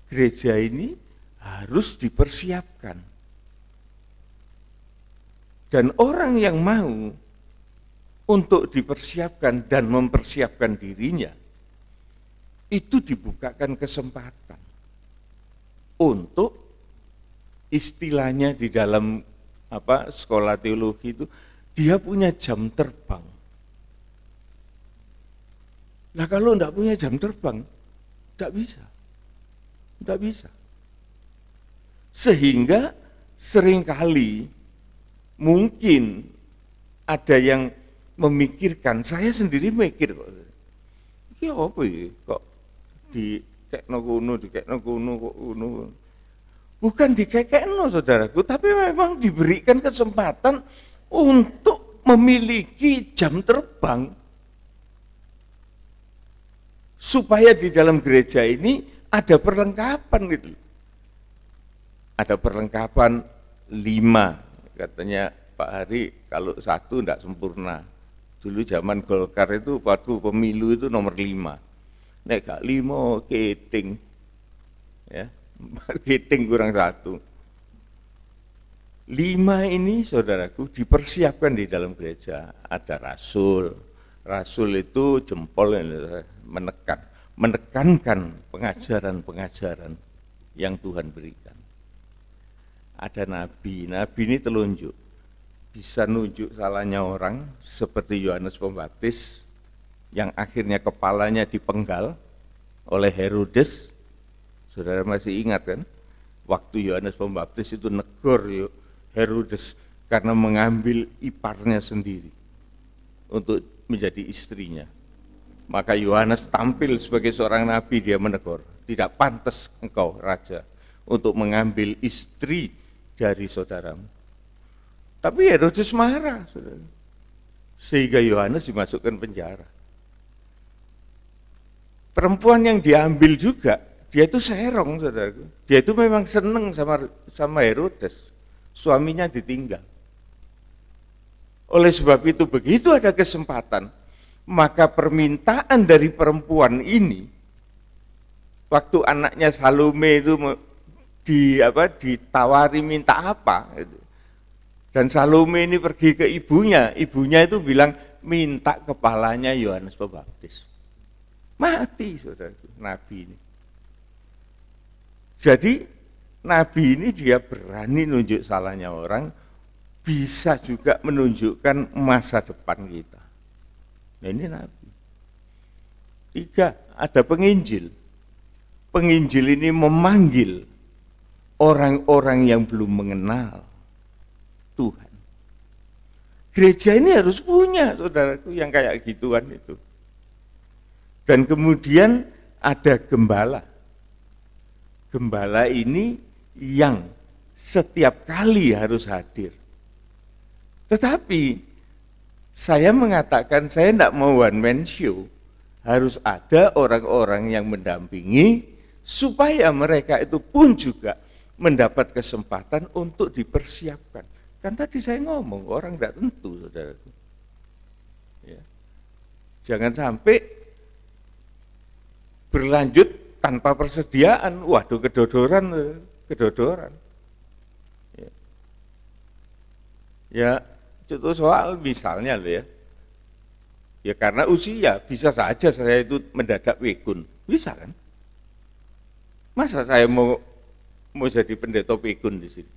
gereja ini harus dipersiapkan. Dan orang yang mau untuk dipersiapkan dan mempersiapkan dirinya, itu dibukakan kesempatan untuk istilahnya di dalam sekolah teologi itu, dia punya jam terbang. Nah kalau enggak punya jam terbang, enggak bisa. Enggak bisa. Sehingga seringkali mungkin ada yang memikirkan, saya sendiri mikir kok, ini apa ya, kok dikekno kuno kok kuno. Bukan dikekno saudaraku, tapi memang diberikan kesempatan untuk memiliki jam terbang. Supaya di dalam gereja ini ada perlengkapan gitu. Ada perlengkapan 5, katanya Pak Hari, kalau 1 enggak sempurna. Dulu zaman Golkar itu waktu pemilu itu nomor 5. Nek gak 5 keting. Ya, keting kurang 1. 5 ini saudaraku dipersiapkan di dalam gereja. Ada rasul. Rasul itu jempol yang menekankan pengajaran-pengajaran yang Tuhan berikan. Ada nabi, nabi ini telunjuk, bisa nunjuk salahnya orang seperti Yohanes Pembaptis yang akhirnya kepalanya dipenggal oleh Herodes. Saudara masih ingat kan? Waktu Yohanes Pembaptis itu negor Herodes karena mengambil iparnya sendiri untuk menjadi istrinya. Maka Yohanes tampil sebagai seorang nabi, dia menegur, tidak pantas engkau raja untuk mengambil istri dari saudaramu. Tapi Herodes marah, saudara. Sehingga Yohanes dimasukkan penjara. Perempuan yang diambil juga, dia itu serong, saudaraku. Dia itu memang seneng sama Herodes. Suaminya ditinggal. Oleh sebab itu, begitu ada kesempatan, maka permintaan dari perempuan ini, waktu anaknya Salome itu ditawari minta apa, dan Salome ini pergi ke ibunya itu bilang minta kepalanya Yohanes Pembaptis. Mati, saudara, nabi ini. Jadi nabi ini dia berani nunjuk salahnya orang, bisa juga menunjukkan masa depan kita. Nah, ini nabi. 3, ada penginjil. Penginjil ini memanggil orang-orang yang belum mengenal Tuhan. Gereja ini harus punya, saudaraku, yang kayak gituan itu. Dan kemudian ada gembala. Gembala ini yang setiap kali harus hadir. Tetapi saya mengatakan saya tidak mau one man show. Harus ada orang-orang yang mendampingi supaya mereka itu pun juga mendapat kesempatan untuk dipersiapkan. Kan tadi saya ngomong, orang tidak tentu, saudaraku. Ya. Jangan sampai berlanjut tanpa persediaan, waduh kedodoran. Ya, contoh soal misalnya loh ya. Ya karena usia, bisa saja saya itu mendadak pikun, bisa kan? Masa saya mau jadi pendeta pikun di sini?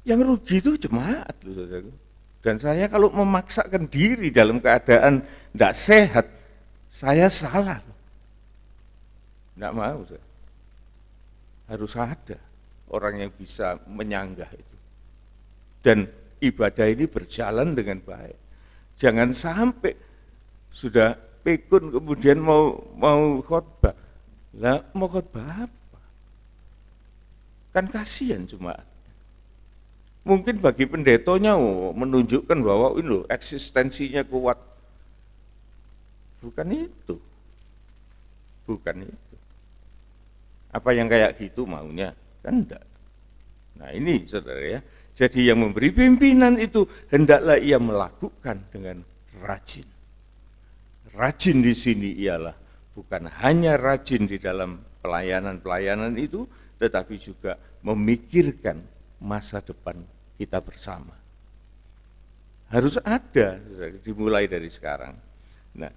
Yang rugi itu jemaat loh, saudaraku. Dan saya kalau memaksakan diri dalam keadaan tidak sehat, saya salah. Tidak mau saya. Harus ada orang yang bisa menyanggah itu. Dan ibadah ini berjalan dengan baik. Jangan sampai sudah pikun kemudian mau khotbah. Lah mau khotbah apa? Kan kasihan jemaat. Mungkin bagi pendetonya menunjukkan bahwa ini loh, eksistensinya kuat. Bukan itu. Bukan itu. Apa yang kayak gitu maunya? Kan enggak. Nah ini saudara ya. Jadi yang memberi pimpinan itu hendaklah ia melakukan dengan rajin. Rajin di sini ialah bukan hanya rajin di dalam pelayanan-pelayanan itu, tetapi juga memikirkan masa depan kita bersama. Harus ada, dimulai dari sekarang. Nah,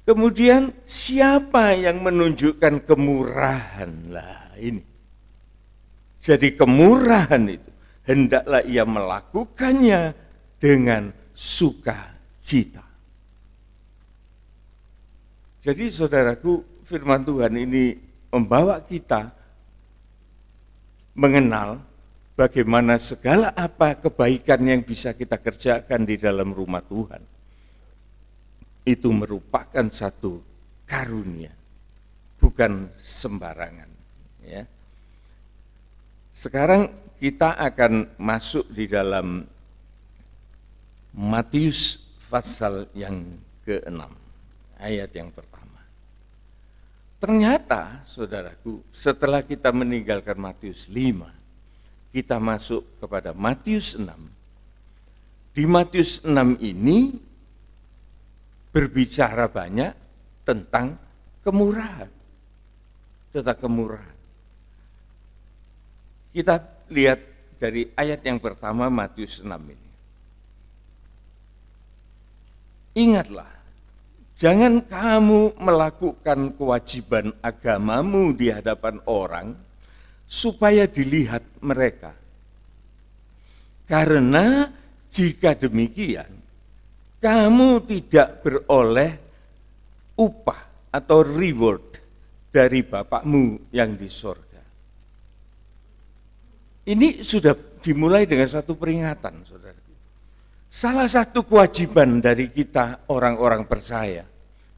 kemudian siapa yang menunjukkan kemurahan? Lah ini. Jadi kemurahan itu hendaklah ia melakukannya dengan sukacita. Jadi saudaraku, firman Tuhan ini membawa kita mengenal bagaimana segala apa kebaikan yang bisa kita kerjakan di dalam rumah Tuhan. Itu merupakan satu karunia, bukan sembarangan. Ya. Sekarang kita akan masuk di dalam Matius pasal yang ke-6, ayat yang pertama. Ternyata, saudaraku, setelah kita meninggalkan Matius 5, kita masuk kepada Matius 6. Di Matius 6 ini berbicara banyak tentang kemurahan. Tentang kemurahan. Kita lihat dari ayat yang pertama Matius 6 ini. Ingatlah, Jangan kamu melakukan kewajiban agamamu di hadapan orang supaya dilihat mereka. Karena jika demikian, kamu tidak beroleh upah atau reward dari Bapakmu yang di sorga. Ini sudah dimulai dengan satu peringatan, saudara. Salah satu kewajiban dari kita orang-orang percaya,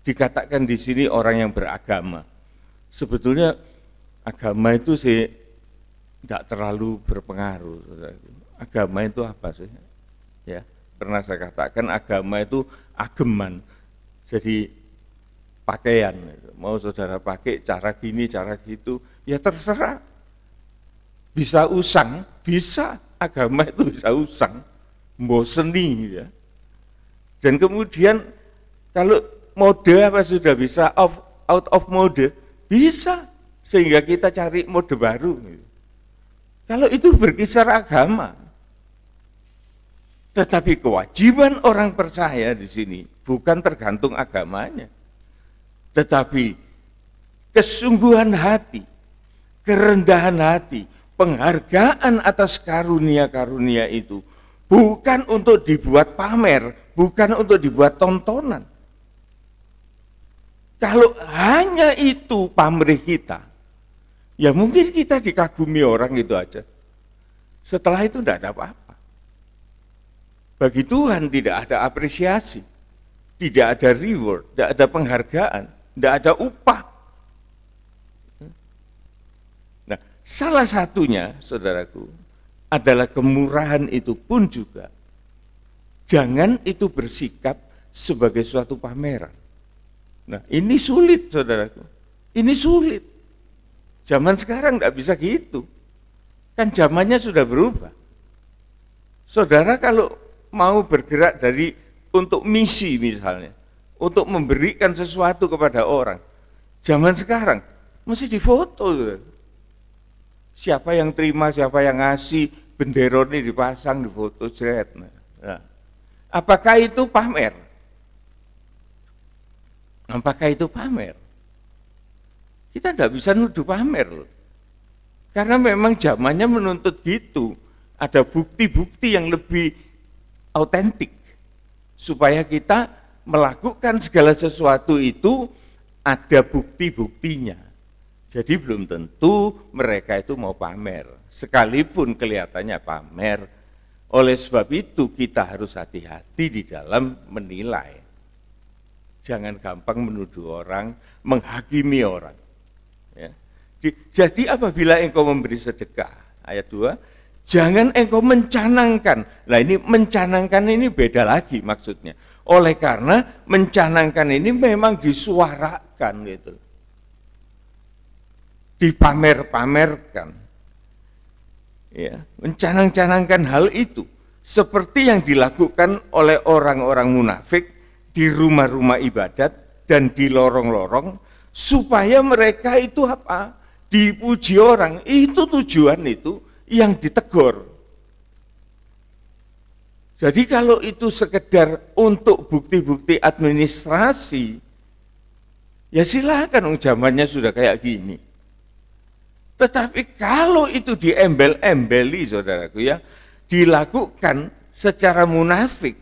dikatakan di sini orang yang beragama. Sebetulnya agama itu sih tidak terlalu berpengaruh, saudara. Agama itu apa sih? Ya, pernah saya katakan agama itu ageman. Jadi pakaian, mau saudara pakai cara gini, cara gitu, ya terserah. Bisa usang, bisa, agama itu bisa usang, mau seni ya. Dan kemudian kalau mode apa sudah bisa out of mode, bisa, sehingga kita cari mode baru. Kalau itu berkisar agama. Tetapi kewajiban orang percaya di sini bukan tergantung agamanya, tetapi kesungguhan hati, kerendahan hati, penghargaan atas karunia-karunia itu bukan untuk dibuat pamer, bukan untuk dibuat tontonan. Kalau hanya itu pamrih kita, ya mungkin kita dikagumi orang itu aja. Setelah itu tidak ada apa-apa. Bagi Tuhan tidak ada apresiasi, tidak ada reward, tidak ada penghargaan, tidak ada upah. Nah, salah satunya, saudaraku, adalah kemurahan itu pun juga. Jangan itu bersikap sebagai suatu pameran. Nah, ini sulit, saudaraku. Ini sulit. Zaman sekarang tidak bisa gitu. Kan zamannya sudah berubah. Saudara kalau mau bergerak untuk misi misalnya, untuk memberikan sesuatu kepada orang, zaman sekarang mesti difoto. Siapa yang terima, siapa yang ngasih, benderone dipasang, difoto, jret. Nah, apakah itu pamer? Apakah itu pamer? Kita tidak bisa nuduh pamer loh. Karena memang zamannya menuntut gitu. Ada bukti-bukti yang lebih autentik. Supaya kita melakukan segala sesuatu itu ada bukti-buktinya. Jadi belum tentu mereka itu mau pamer. Sekalipun kelihatannya pamer. Oleh sebab itu kita harus hati-hati di dalam menilai. Jangan gampang menuduh orang, menghakimi orang. Ya. Jadi apabila engkau memberi sedekah, ayat 2, jangan engkau mencanangkan. Nah ini mencanangkan ini beda lagi maksudnya. Oleh karena mencanangkan ini memang disuarakan gitu. Dipamer-pamerkan. Ya, mencanang-canangkan hal itu seperti yang dilakukan oleh orang-orang munafik di rumah-rumah ibadat dan di lorong-lorong supaya mereka itu apa? Dipuji orang. Itu tujuan itu yang ditegur. Jadi kalau itu sekedar untuk bukti-bukti administrasi, ya silakan, zamannya sudah kayak gini. Tetapi kalau itu diembel-embeli, saudaraku ya, dilakukan secara munafik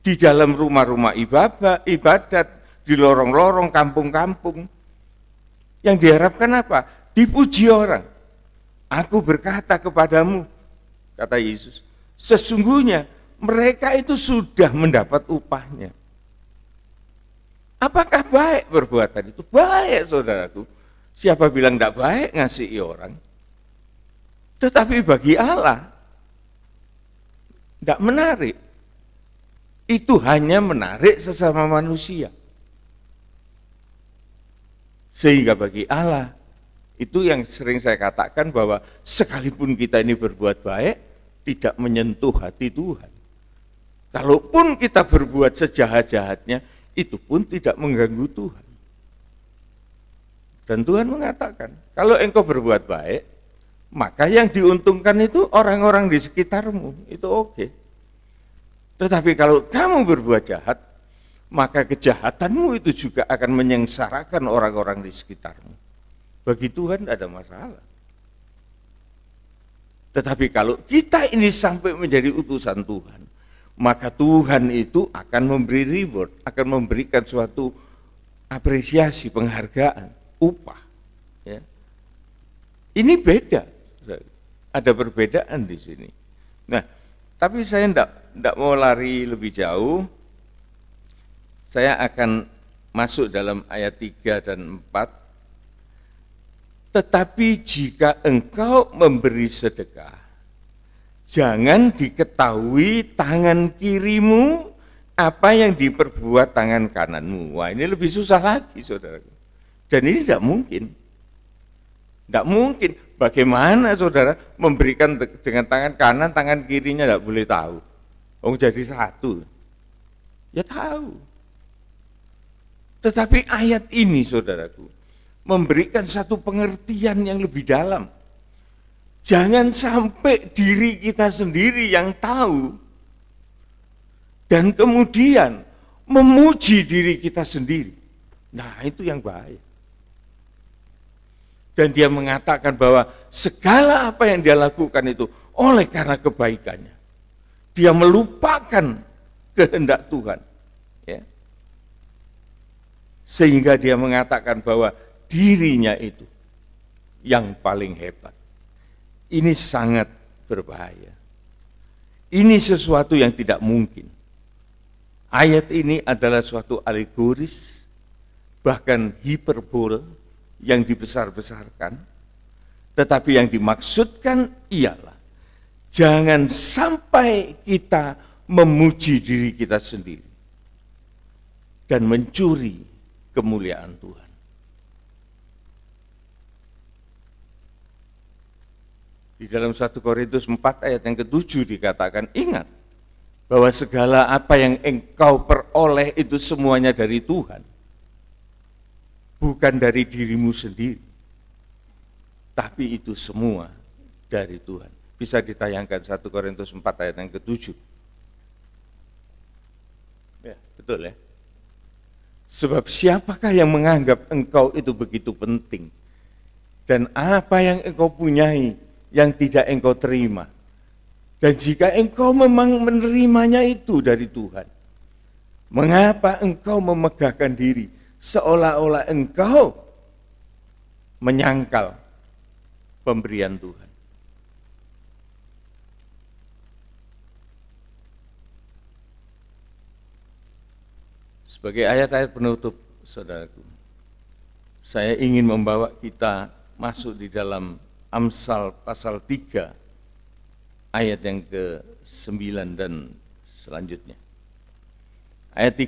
di dalam rumah-rumah ibadat, di lorong-lorong, kampung-kampung, yang diharapkan apa? Dipuji orang. Aku berkata kepadamu, kata Yesus, sesungguhnya mereka itu sudah mendapat upahnya. Apakah baik perbuatan itu? Baik, saudaraku. Siapa bilang tidak baik ngasih orang? Tetapi bagi Allah, tidak menarik. Itu hanya menarik sesama manusia. Sehingga bagi Allah, itu yang sering saya katakan bahwa sekalipun kita ini berbuat baik, tidak menyentuh hati Tuhan. Kalaupun kita berbuat sejahat-jahatnya, itu pun tidak mengganggu Tuhan. Dan Tuhan mengatakan, kalau engkau berbuat baik, maka yang diuntungkan itu orang-orang di sekitarmu, itu oke. Tetapi kalau kamu berbuat jahat, maka kejahatanmu itu juga akan menyengsarakan orang-orang di sekitarmu. Bagi Tuhan tidak ada masalah. Tetapi kalau kita ini sampai menjadi utusan Tuhan, maka Tuhan itu akan memberi reward, akan memberikan suatu apresiasi, penghargaan, upah. Ya. Ini beda, ada perbedaan di sini. Nah, tapi saya tidak mau lari lebih jauh. Saya akan masuk dalam ayat 3 dan 4. Tetapi jika engkau memberi sedekah, jangan diketahui tangan kirimu apa yang diperbuat tangan kananmu. Wah, ini lebih susah lagi, saudara. Dan ini tidak mungkin. Tidak mungkin. Bagaimana saudara memberikan dengan tangan kanan, tangan kirinya tidak boleh tahu. Oh, jadi satu. Ya tahu. Tetapi ayat ini, saudaraku, memberikan satu pengertian yang lebih dalam. Jangan sampai diri kita sendiri yang tahu dan kemudian memuji diri kita sendiri. Nah, itu yang bahaya. Dan dia mengatakan bahwa segala apa yang dia lakukan itu oleh karena kebaikannya. Dia melupakan kehendak Tuhan. Ya. Sehingga dia mengatakan bahwa dirinya itu yang paling hebat. Ini sangat berbahaya. Ini sesuatu yang tidak mungkin. Ayat ini adalah suatu alegoris, bahkan hiperbol yang dibesar-besarkan, tetapi yang dimaksudkan ialah jangan sampai kita memuji diri kita sendiri dan mencuri kemuliaan Tuhan. Di dalam 1 Korintus 4 ayat yang ke-7 dikatakan, ingat bahwa segala apa yang engkau peroleh itu semuanya dari Tuhan, bukan dari dirimu sendiri, tapi itu semua dari Tuhan. Bisa ditayangkan 1 Korintus 4 ayat yang ke-7. Ya, betul ya. Sebab siapakah yang menganggap engkau itu begitu penting? Dan apa yang engkau punyai yang tidak engkau terima? Dan jika engkau memang menerimanya itu dari Tuhan, mengapa engkau memegahkan diri seolah-olah engkau menyangkal pemberian Tuhan? Sebagai ayat-ayat penutup, saudaraku, saya ingin membawa kita masuk di dalam Amsal pasal 3, ayat yang ke-9 dan selanjutnya. Ayat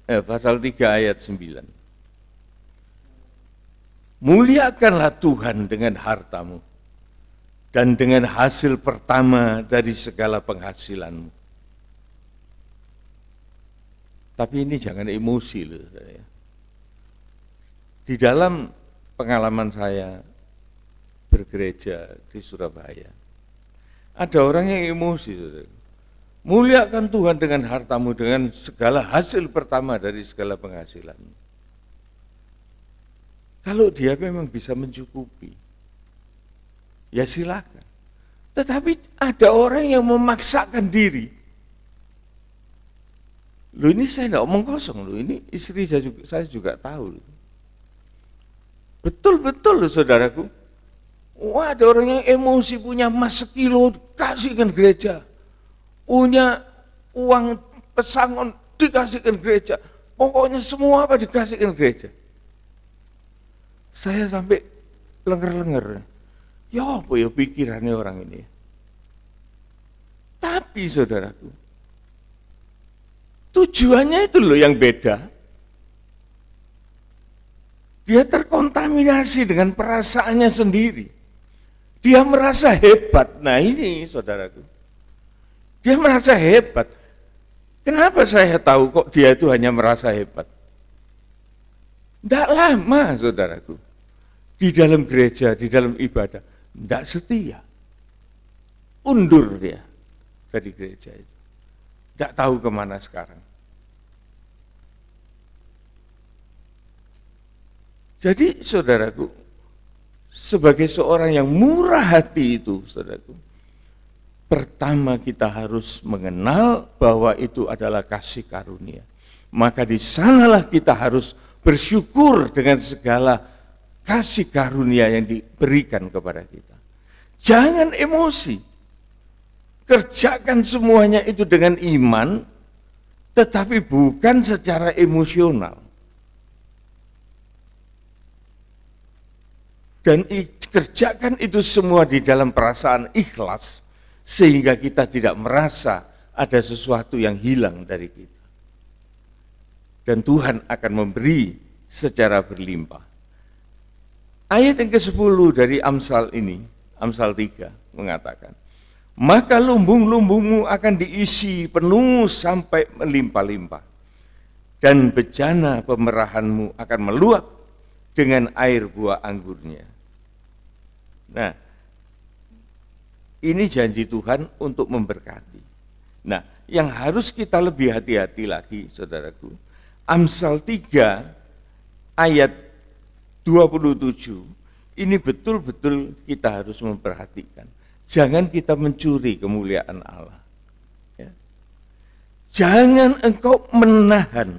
3, pasal 3 ayat 9. Muliakanlah Tuhan dengan hartamu dan dengan hasil pertama dari segala penghasilanmu. Tapi ini jangan emosi loh. Di dalam pengalaman saya bergereja di Surabaya, ada orang yang emosi. Muliakan Tuhan dengan hartamu, dengan segala hasil pertama dari segala penghasilan. Kalau dia memang bisa mencukupi, ya silakan. Tetapi ada orang yang memaksakan diri. Loh, ini saya tidak omong kosong loh, ini istri saya juga tahu loh. Betul-betul loh saudaraku. Wah, ada orang yang emosi, punya emas 1 kilo kasihkan gereja, punya uang pesangon dikasihkan gereja, pokoknya semua apa dikasihkan gereja. Saya sampai lenger-lenger, ya apa ya pikirannya orang ini. Tapi saudaraku, tujuannya itu loh yang beda. Dia terkontaminasi dengan perasaannya sendiri. Dia merasa hebat. Nah ini saudaraku, dia merasa hebat. Kenapa saya tahu kok dia itu hanya merasa hebat? Tidak lama saudaraku, di dalam gereja, di dalam ibadah, tidak setia. Undur dia dari gereja itu. Tidak tahu kemana sekarang. Jadi saudaraku, sebagai seorang yang murah hati itu, saudaraku, pertama kita harus mengenal bahwa itu adalah kasih karunia. Maka di sanalah kita harus bersyukur dengan segala kasih karunia yang diberikan kepada kita. Jangan emosi. Kerjakan semuanya itu dengan iman, tetapi bukan secara emosional. Dan kerjakan itu semua di dalam perasaan ikhlas, sehingga kita tidak merasa ada sesuatu yang hilang dari kita. Dan Tuhan akan memberi secara berlimpah. Ayat yang ke-10 dari Amsal ini, Amsal 3 mengatakan, maka lumbung-lumbungmu akan diisi penuh sampai melimpah-limpah, dan bejana pemerahanmu akan meluap dengan air buah anggurnya. Nah, ini janji Tuhan untuk memberkati. Nah, yang harus kita lebih hati-hati lagi, saudaraku, Amsal 3 ayat 27, ini betul-betul kita harus memperhatikan. Jangan kita mencuri kemuliaan Allah. Ya. Jangan engkau menahan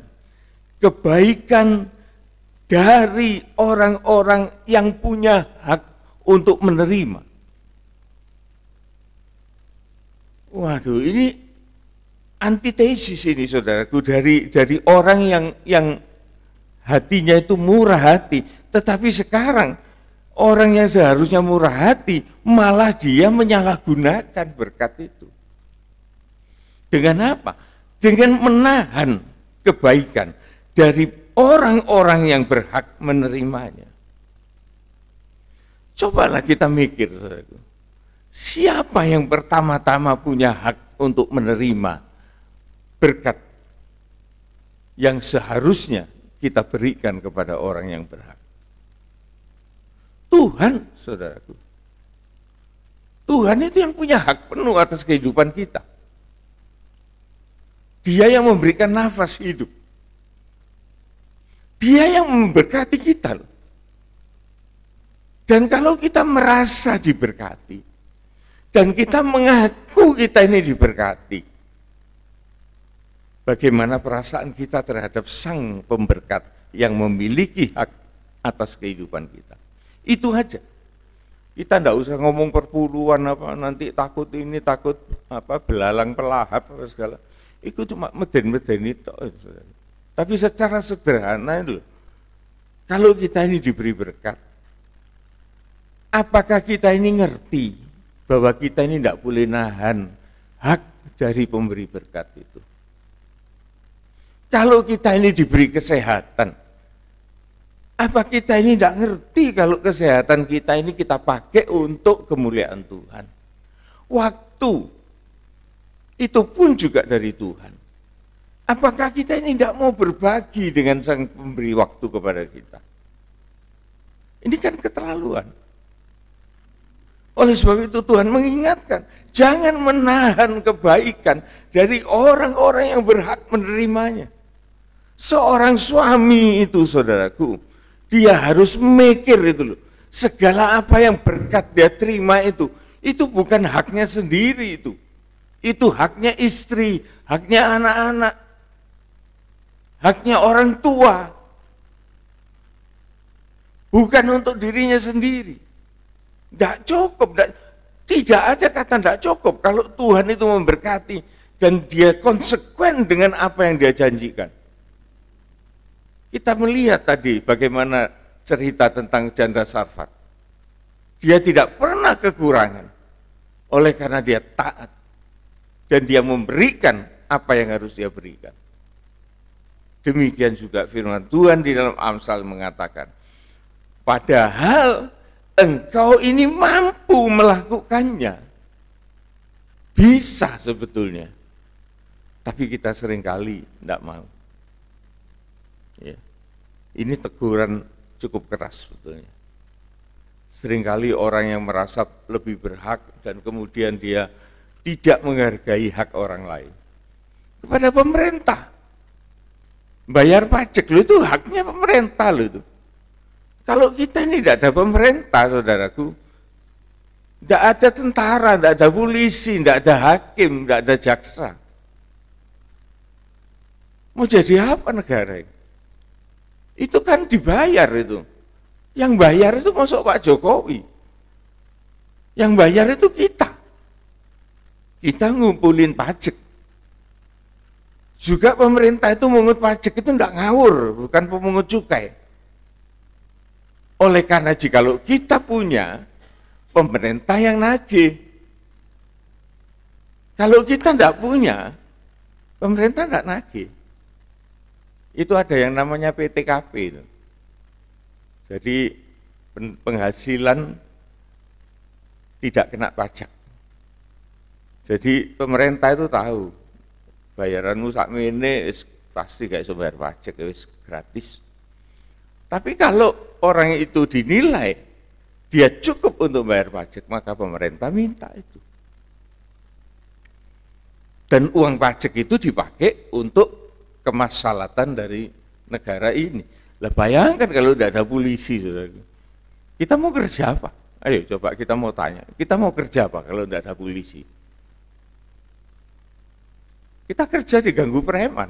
kebaikan dari orang-orang yang punya hak untuk menerima. Waduh, ini antitesis ini saudaraku dari orang yang hatinya itu murah hati, tetapi sekarang orang yang seharusnya murah hati malah dia menyalahgunakan berkat itu. Dengan apa? Dengan menahan kebaikan dari orang-orang yang berhak menerimanya. Cobalah kita mikir, saudaraku. Siapa yang pertama-tama punya hak untuk menerima berkat yang seharusnya kita berikan kepada orang yang berhak? Tuhan, saudaraku. Tuhan itu yang punya hak penuh atas kehidupan kita. Dia yang memberikan nafas hidup. Dia yang memberkati kita loh. Dan kalau kita merasa diberkati, dan kita mengaku kita ini diberkati, bagaimana perasaan kita terhadap Sang Pemberkat yang memiliki hak atas kehidupan kita? Itu aja. Kita enggak usah ngomong perpuluhan apa nanti takut ini takut apa belalang pelahap apa segala. Itu cuma meden-meden itu. Tapi secara sederhana itu, kalau kita ini diberi berkat, apakah kita ini ngerti bahwa kita ini tidak boleh nahan hak dari pemberi berkat itu? Kalau kita ini diberi kesehatan, apa kita ini tidak ngerti kalau kesehatan kita ini kita pakai untuk kemuliaan Tuhan? Waktu itu pun juga dari Tuhan. Apakah kita ini tidak mau berbagi dengan Sang Pemberi waktu kepada kita? Ini kan keterlaluan. Oleh sebab itu Tuhan mengingatkan, jangan menahan kebaikan dari orang-orang yang berhak menerimanya. Seorang suami itu, saudaraku, dia harus mikir itu loh. Segala apa yang berkat dia terima itu bukan haknya sendiri itu. Itu haknya istri, haknya anak-anak, haknya orang tua. Bukan untuk dirinya sendiri. Tidak cukup, tidak ada kata tidak cukup kalau Tuhan itu memberkati dan dia konsekuen dengan apa yang dia janjikan. Kita melihat tadi bagaimana cerita tentang janda Sarfat. Dia tidak pernah kekurangan oleh karena dia taat dan dia memberikan apa yang harus dia berikan. Demikian juga firman Tuhan di dalam Amsal mengatakan, padahal engkau ini mampu melakukannya. Bisa sebetulnya. Tapi kita seringkali tidak mau. Ya. Ini teguran cukup keras sebetulnya. Seringkali orang yang merasa lebih berhak dan kemudian dia tidak menghargai hak orang lain. Kepada pemerintah. Bayar pajak, itu haknya pemerintah itu. Kalau kita ini tidak ada pemerintah, saudaraku, tidak ada tentara, tidak ada polisi, tidak ada hakim, tidak ada jaksa. Mau jadi apa negara ini? Itu kan dibayar itu. Yang bayar itu masuk Pak Jokowi. Yang bayar itu kita. Kita ngumpulin pajak. Juga pemerintah itu mengut pajak itu tidak ngawur, bukan pemungut cukai. Oleh karena jikalau kita punya pemerintah yang nagih. Kalau kita tidak punya, pemerintah tidak nagih. Itu ada yang namanya PTKP itu. Jadi penghasilan tidak kena pajak. Jadi pemerintah itu tahu bayaranmu sakmene pasti gak iso bayar pajak, wis gratis. Tapi kalau orang itu dinilai dia cukup untuk bayar pajak, maka pemerintah minta itu. Dan uang pajak itu dipakai untuk kemaslahatan dari negara ini. Lah bayangkan kalau tidak ada polisi, saudara. Kita mau kerja apa? Ayo coba kita mau tanya, kita mau kerja apa kalau tidak ada polisi? Kita kerja diganggu preman.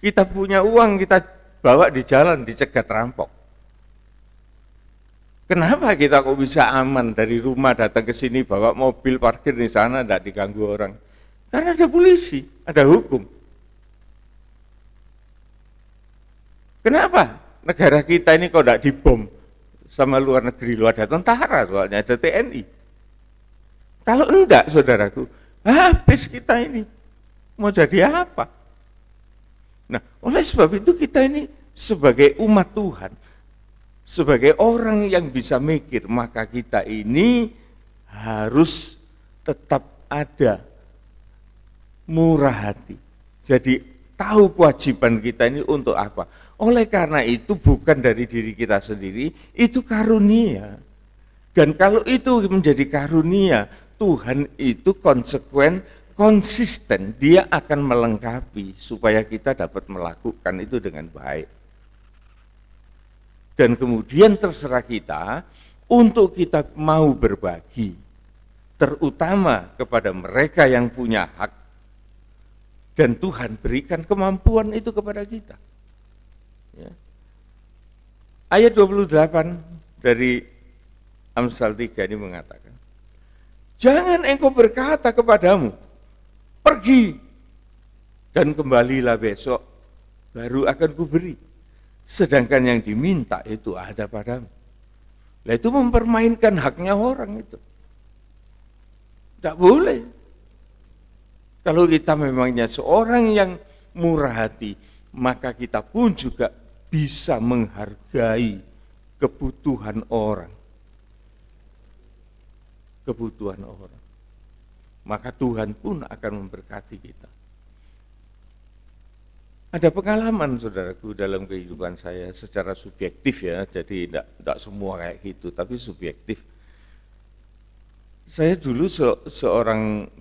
Kita punya uang, kita bawa di jalan, dicegat rampok. Kenapa kita kok bisa aman dari rumah datang ke sini, bawa mobil parkir di sana, tidak diganggu orang? Karena ada polisi, ada hukum. Kenapa negara kita ini kok tidak dibom sama luar negeri? Lu ada tentara, soalnya ada TNI. Kalau enggak, saudaraku, habis kita ini. Mau jadi apa? Nah, oleh sebab itu kita ini sebagai umat Tuhan, sebagai orang yang bisa mikir, maka kita ini harus tetap ada murah hati. Jadi tahu kewajiban kita ini untuk apa. Oleh karena itu bukan dari diri kita sendiri, itu karunia. Dan kalau itu menjadi karunia, Tuhan itu konsekuen, konsisten, dia akan melengkapi supaya kita dapat melakukan itu dengan baik. Dan kemudian terserah kita untuk kita mau berbagi, terutama kepada mereka yang punya hak, dan Tuhan berikan kemampuan itu kepada kita. Ya. Ayat 28 dari Amsal 3 ini mengatakan, jangan engkau berkata kepadamu, pergi dan kembalilah besok, baru akan kuberi. Sedangkan yang diminta itu ada padamu. Nah, itu mempermainkan haknya orang itu. Tidak boleh. Kalau kita memangnya seorang yang murah hati, maka kita pun juga bisa menghargai kebutuhan orang. Kebutuhan orang. Maka Tuhan pun akan memberkati kita. Ada pengalaman, saudaraku, dalam kehidupan saya secara subjektif ya, jadi tidak semua kayak gitu, tapi subjektif. Saya dulu seorang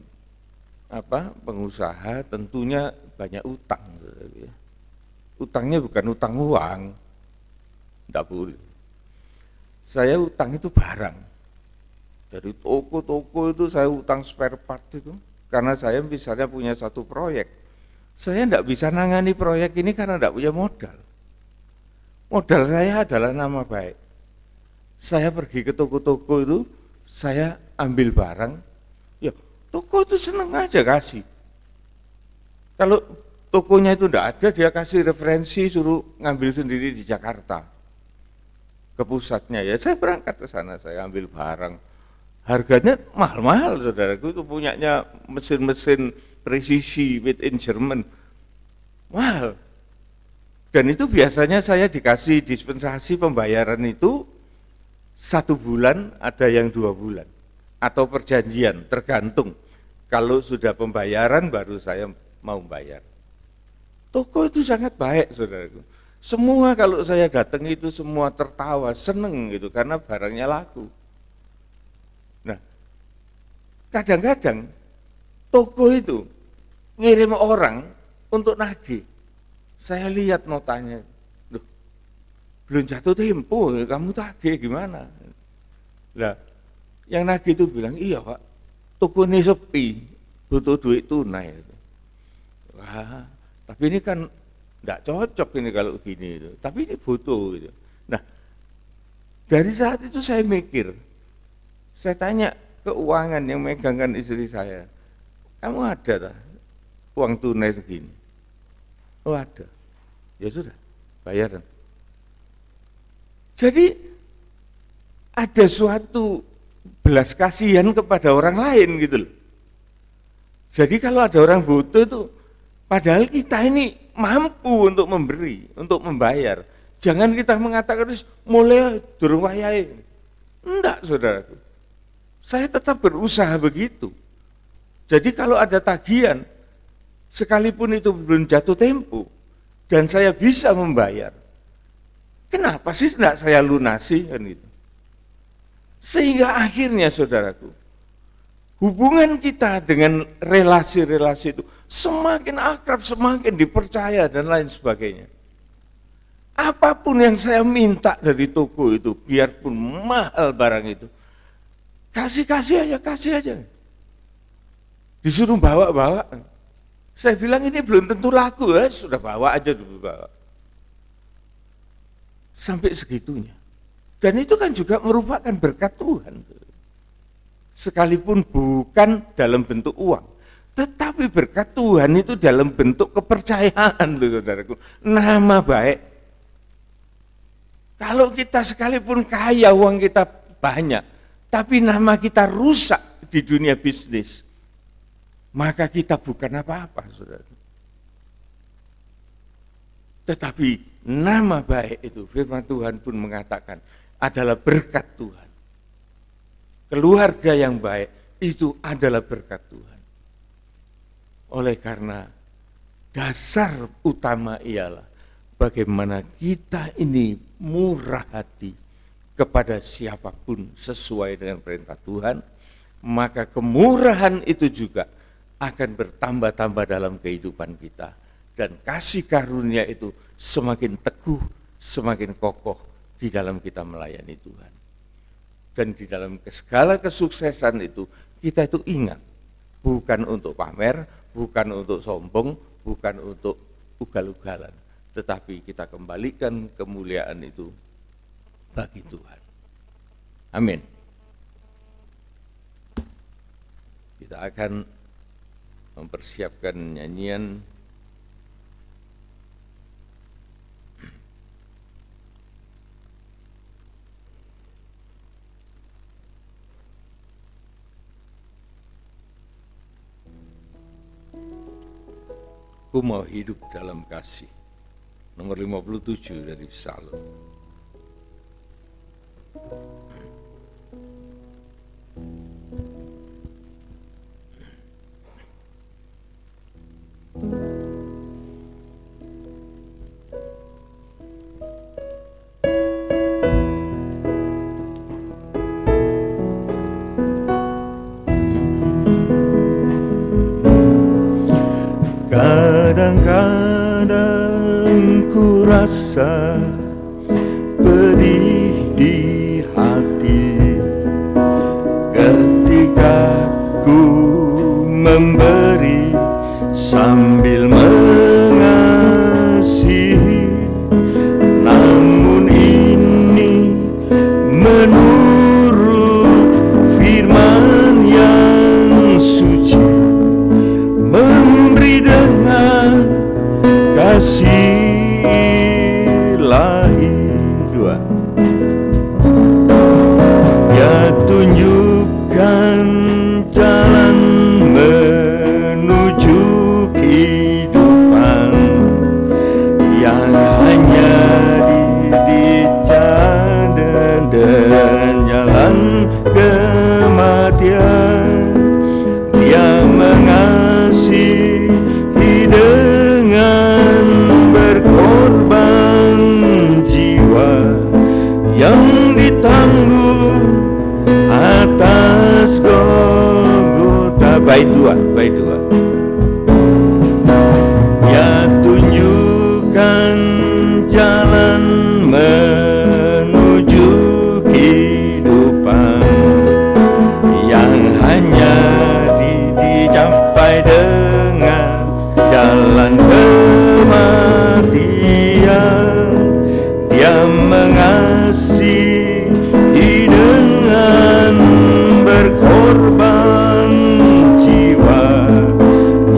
pengusaha, tentunya banyak utang, saudaraku ya. Utangnya bukan utang uang, tidak boleh. Saya utang itu barang. Dari toko-toko itu saya utang spare part itu, karena saya misalnya punya satu proyek. Saya tidak bisa nangani proyek ini karena tidak punya modal. Modal saya adalah nama baik. Saya pergi ke toko-toko itu, saya ambil barang, ya toko itu seneng aja kasih. Kalau tokonya itu tidak ada, dia kasih referensi, suruh ngambil sendiri di Jakarta. Ke pusatnya, ya saya berangkat ke sana, saya ambil barang. Harganya mahal-mahal, saudaraku, itu punyanya mesin-mesin presisi made in Jerman, mahal. Dan itu biasanya saya dikasih dispensasi pembayaran itu 1 bulan, ada yang 2 bulan, atau perjanjian, tergantung. Kalau sudah pembayaran baru saya mau bayar. Toko itu sangat baik, saudaraku. Semua kalau saya datang itu semua tertawa, seneng gitu, karena barangnya laku. Nah, kadang-kadang toko itu ngirim orang untuk nagih. Saya lihat notanya, loh, belum jatuh tempo, kamu tagih gimana? Lah, yang nagih itu bilang, iya Pak, toko ini sepi, butuh duit tunai. Wah, tapi ini kan enggak cocok ini kalau gini itu. Tapi ini butuh gitu. Nah, dari saat itu saya mikir, saya tanya keuangan yang megangkan istri saya, kamu ada tak uang tunai segini? Oh ada. Ya sudah, bayaran. Jadi ada suatu belas kasihan kepada orang lain gitu loh. Jadi kalau ada orang butuh tuh, padahal kita ini mampu untuk memberi, untuk membayar. Jangan kita mengatakan mulai durung wayahe. Enggak, saudaraku. Saya tetap berusaha begitu. Jadi kalau ada tagihan, sekalipun itu belum jatuh tempo, dan saya bisa membayar, kenapa sih enggak saya lunasi kan itu? Sehingga akhirnya saudaraku, hubungan kita dengan relasi-relasi itu semakin akrab, semakin dipercaya dan lain sebagainya. Apapun yang saya minta dari toko itu, biarpun mahal barang itu, kasih aja. Disuruh bawa. Saya bilang ini belum tentu laku ya, sudah bawa aja dulu bawa. Sampai segitunya. Dan itu kan juga merupakan berkat Tuhan. Sekalipun bukan dalam bentuk uang, tetapi berkat Tuhan itu dalam bentuk kepercayaan loh saudaraku. Nama baik. Kalau kita sekalipun kaya, uang kita banyak, tapi nama kita rusak di dunia bisnis, maka kita bukan apa-apa saudara. Tetapi nama baik itu, firman Tuhan pun mengatakan, adalah berkat Tuhan. Keluarga yang baik itu adalah berkat Tuhan. Oleh karena dasar utama ialah bagaimana kita ini murah hati kepada siapapun sesuai dengan perintah Tuhan, maka kemurahan itu juga akan bertambah-tambah dalam kehidupan kita. Dan kasih karunia itu semakin teguh, semakin kokoh di dalam kita melayani Tuhan. Dan di dalam segala kesuksesan itu, kita itu ingat, bukan untuk pamer, bukan untuk sombong, bukan untuk ugal-ugalan, tetapi kita kembalikan kemuliaan itu bagi Tuhan. Amin. Kita akan mempersiapkan nyanyian Ku Mau Hidup Dalam Kasih, nomor 57 dari Psalm. Kadang-kadang ku rasa pedih di hati ketika ku memberi sambil mengasihi, namun ini menurut firman yang suci, memberi dengan kasih ilahi. Dua, ya tunjukkan jalan menuju kehidupan yang hanya dicadang dan jalan kematian. Dia mengasihi dengan berkorban jiwa yang ditanggung atas Golgota. Bait dua. Ya tunjukkan jalan hanya dicapai dengan jalan kematian. Dia mengasihi dengan berkorban jiwa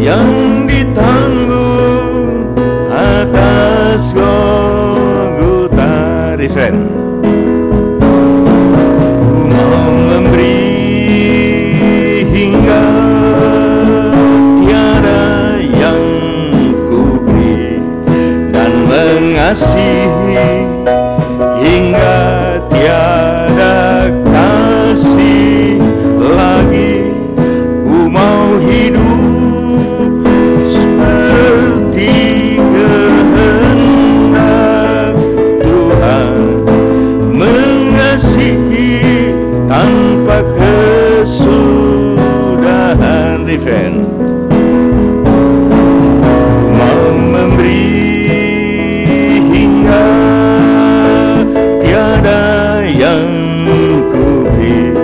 yang ditanggung atas Golgota. Refrain. Ku mau memberi hingga tiada yang ku beri, dan mengasihi hingga tiada kasih lagi. Ku mau hidup seperti kehendak Tuhan, mengasihi tanpa kesudahan. Refrain. Mau memberi hingga tiada yang ku beri,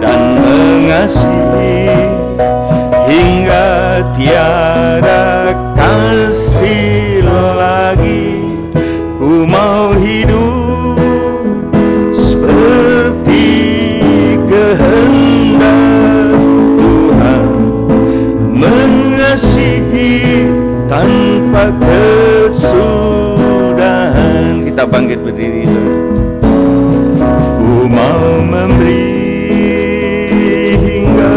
dan mengasihi hingga tiada kasih lagi. Ku mau hidup seperti kehendak Tuhan, mengasihi tanpa kesudahan. Kita bangkit berdiri. Ku mau memberi hingga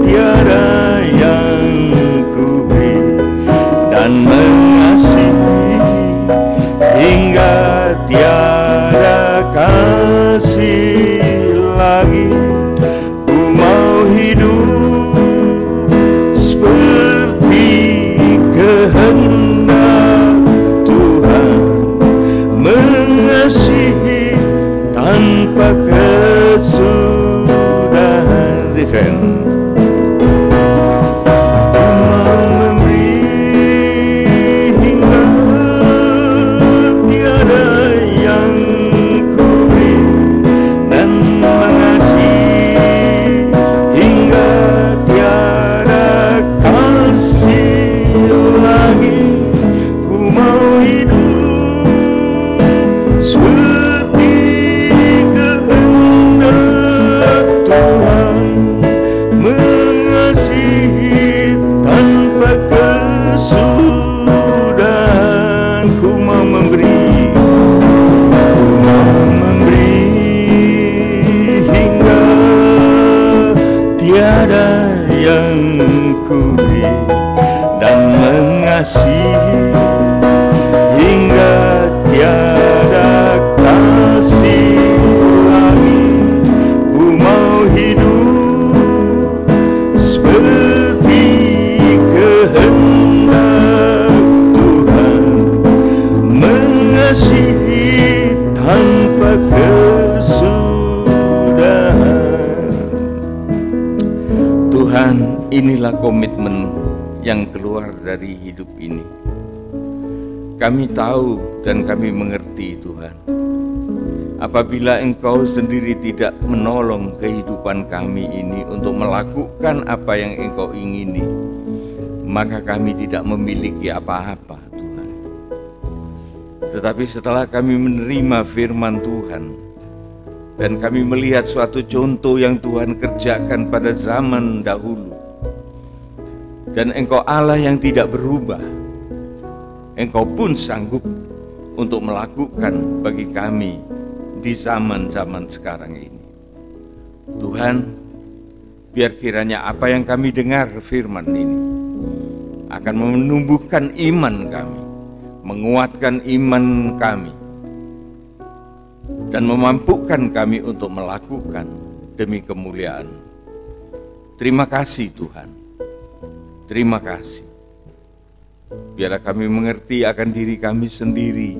tiada yang ku beri, dan mengasihi hingga tiada kasih lagi. Ku mau hidup seperti kehendak Tuhan, mengasihi tanpa kesudahan. Refrain. Mau memberi hingga tiada yang ku beri, dan mengasihi hingga tiada kasih lagi. Ku mau hidup seperti kehendak Tuhan, mengasihi tanpa kesudahan. Ku mau memberi, hingga tiada yang ku beri, dan mengasihi hingga tiada kasih lagi. Ku mau hidup seperti kehendak Tuhan, mengasihi tanpa kesudahan. Tuhan, inilah komitmen yang keluar dari hidup ini. Kami tahu dan kami mengerti, Tuhan, apabila Engkau sendiri tidak menolong kehidupan kami ini untuk melakukan apa yang Engkau ingini, maka kami tidak memiliki apa-apa, Tuhan. Tetapi setelah kami menerima firman Tuhan, dan kami melihat suatu contoh yang Tuhan kerjakan pada zaman dahulu, dan Engkau Allah yang tidak berubah, Engkau pun sanggup untuk melakukan bagi kami di zaman-zaman sekarang ini. Tuhan, biar kiranya apa yang kami dengar firman ini akan menumbuhkan iman kami, menguatkan iman kami, dan memampukan kami untuk melakukan demi kemuliaan. Terima kasih Tuhan, terima kasih. Biarlah kami mengerti akan diri kami sendiri.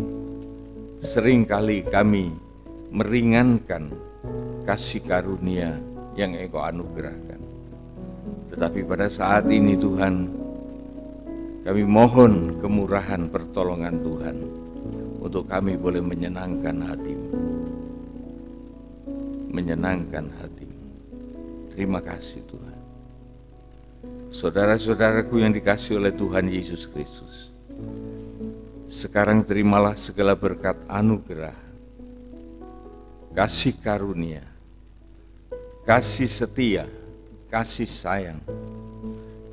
Seringkali kami meringankan kasih karunia yang Engkau anugerahkan. Tetapi pada saat ini Tuhan, kami mohon kemurahan pertolongan Tuhan untuk kami boleh menyenangkan hati-Mu. Menyenangkan hati-Mu. Terima kasih Tuhan. Saudara-saudaraku yang dikasihi oleh Tuhan Yesus Kristus, sekarang terimalah segala berkat anugerah, kasih karunia, kasih setia, kasih sayang,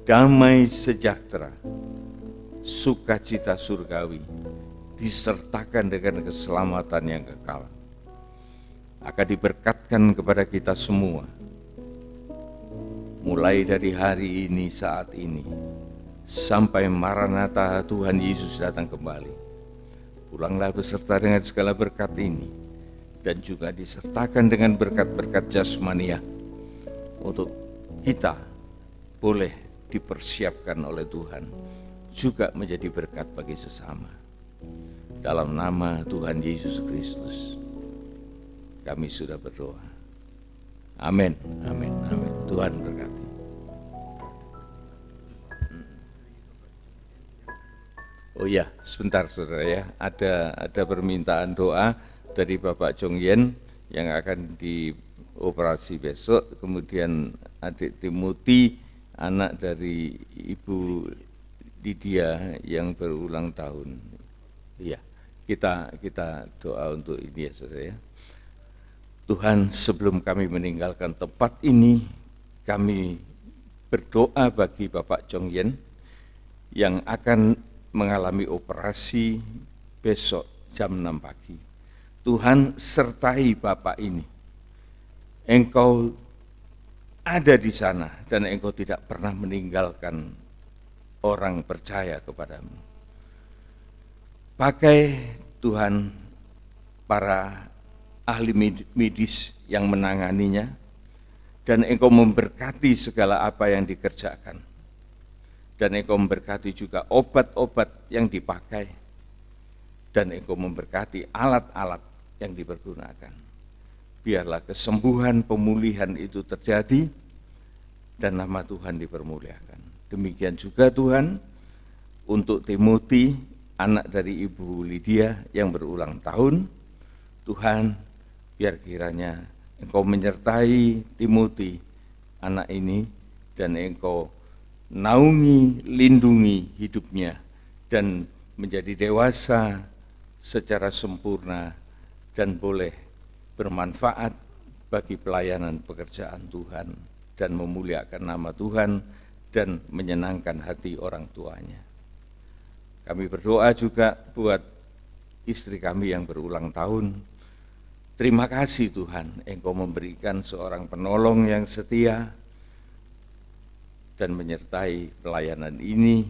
damai sejahtera, sukacita surgawi, disertakan dengan keselamatan yang kekal, akan diberkatkan kepada kita semua, mulai dari hari ini, saat ini, sampai Maranatha Tuhan Yesus datang kembali. Pulanglah beserta dengan segala berkat ini, dan juga disertakan dengan berkat-berkat jasmania, untuk kita boleh dipersiapkan oleh Tuhan, juga menjadi berkat bagi sesama. Dalam nama Tuhan Yesus Kristus, kami sudah berdoa. Amin, amin, amin. Tuhan berkati. Oh ya, sebentar saudara ya, ada permintaan doa dari Bapak Chong Yen yang akan dioperasi besok, kemudian adik Timothy, anak dari Ibu Lydia yang berulang tahun. Iya, kita doa untuk ini ya saudara ya. Tuhan, sebelum kami meninggalkan tempat ini, kami berdoa bagi Bapak Chong Yen yang akan mengalami operasi besok jam 6 pagi. Tuhan, sertai Bapak ini. Engkau ada di sana dan Engkau tidak pernah meninggalkan orang percaya kepadamu. Pakai Tuhan para ahli medis yang menanganinya, dan Engkau memberkati segala apa yang dikerjakan, dan Engkau memberkati juga obat-obat yang dipakai, dan Engkau memberkati alat-alat yang dipergunakan. Biarlah kesembuhan, pemulihan itu terjadi, dan nama Tuhan dipermuliakan. Demikian juga Tuhan, untuk Timothy, anak dari Ibu Lydia yang berulang tahun, Tuhan, biar kiranya Engkau menyertai Timothy, anak ini, dan Engkau naungi, lindungi hidupnya, dan menjadi dewasa secara sempurna, dan boleh bermanfaat bagi pelayanan pekerjaan Tuhan, dan memuliakan nama Tuhan, dan menyenangkan hati orang tuanya. Kami berdoa juga buat istri kami yang berulang tahun. Terima kasih Tuhan, Engkau memberikan seorang penolong yang setia dan menyertai pelayanan ini,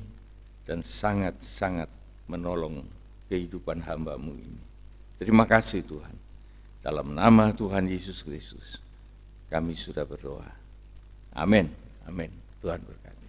dan sangat-sangat menolong kehidupan hamba-Mu ini. Terima kasih Tuhan. Dalam nama Tuhan Yesus Kristus, kami sudah berdoa. Amin. Amin. Tuhan berkati.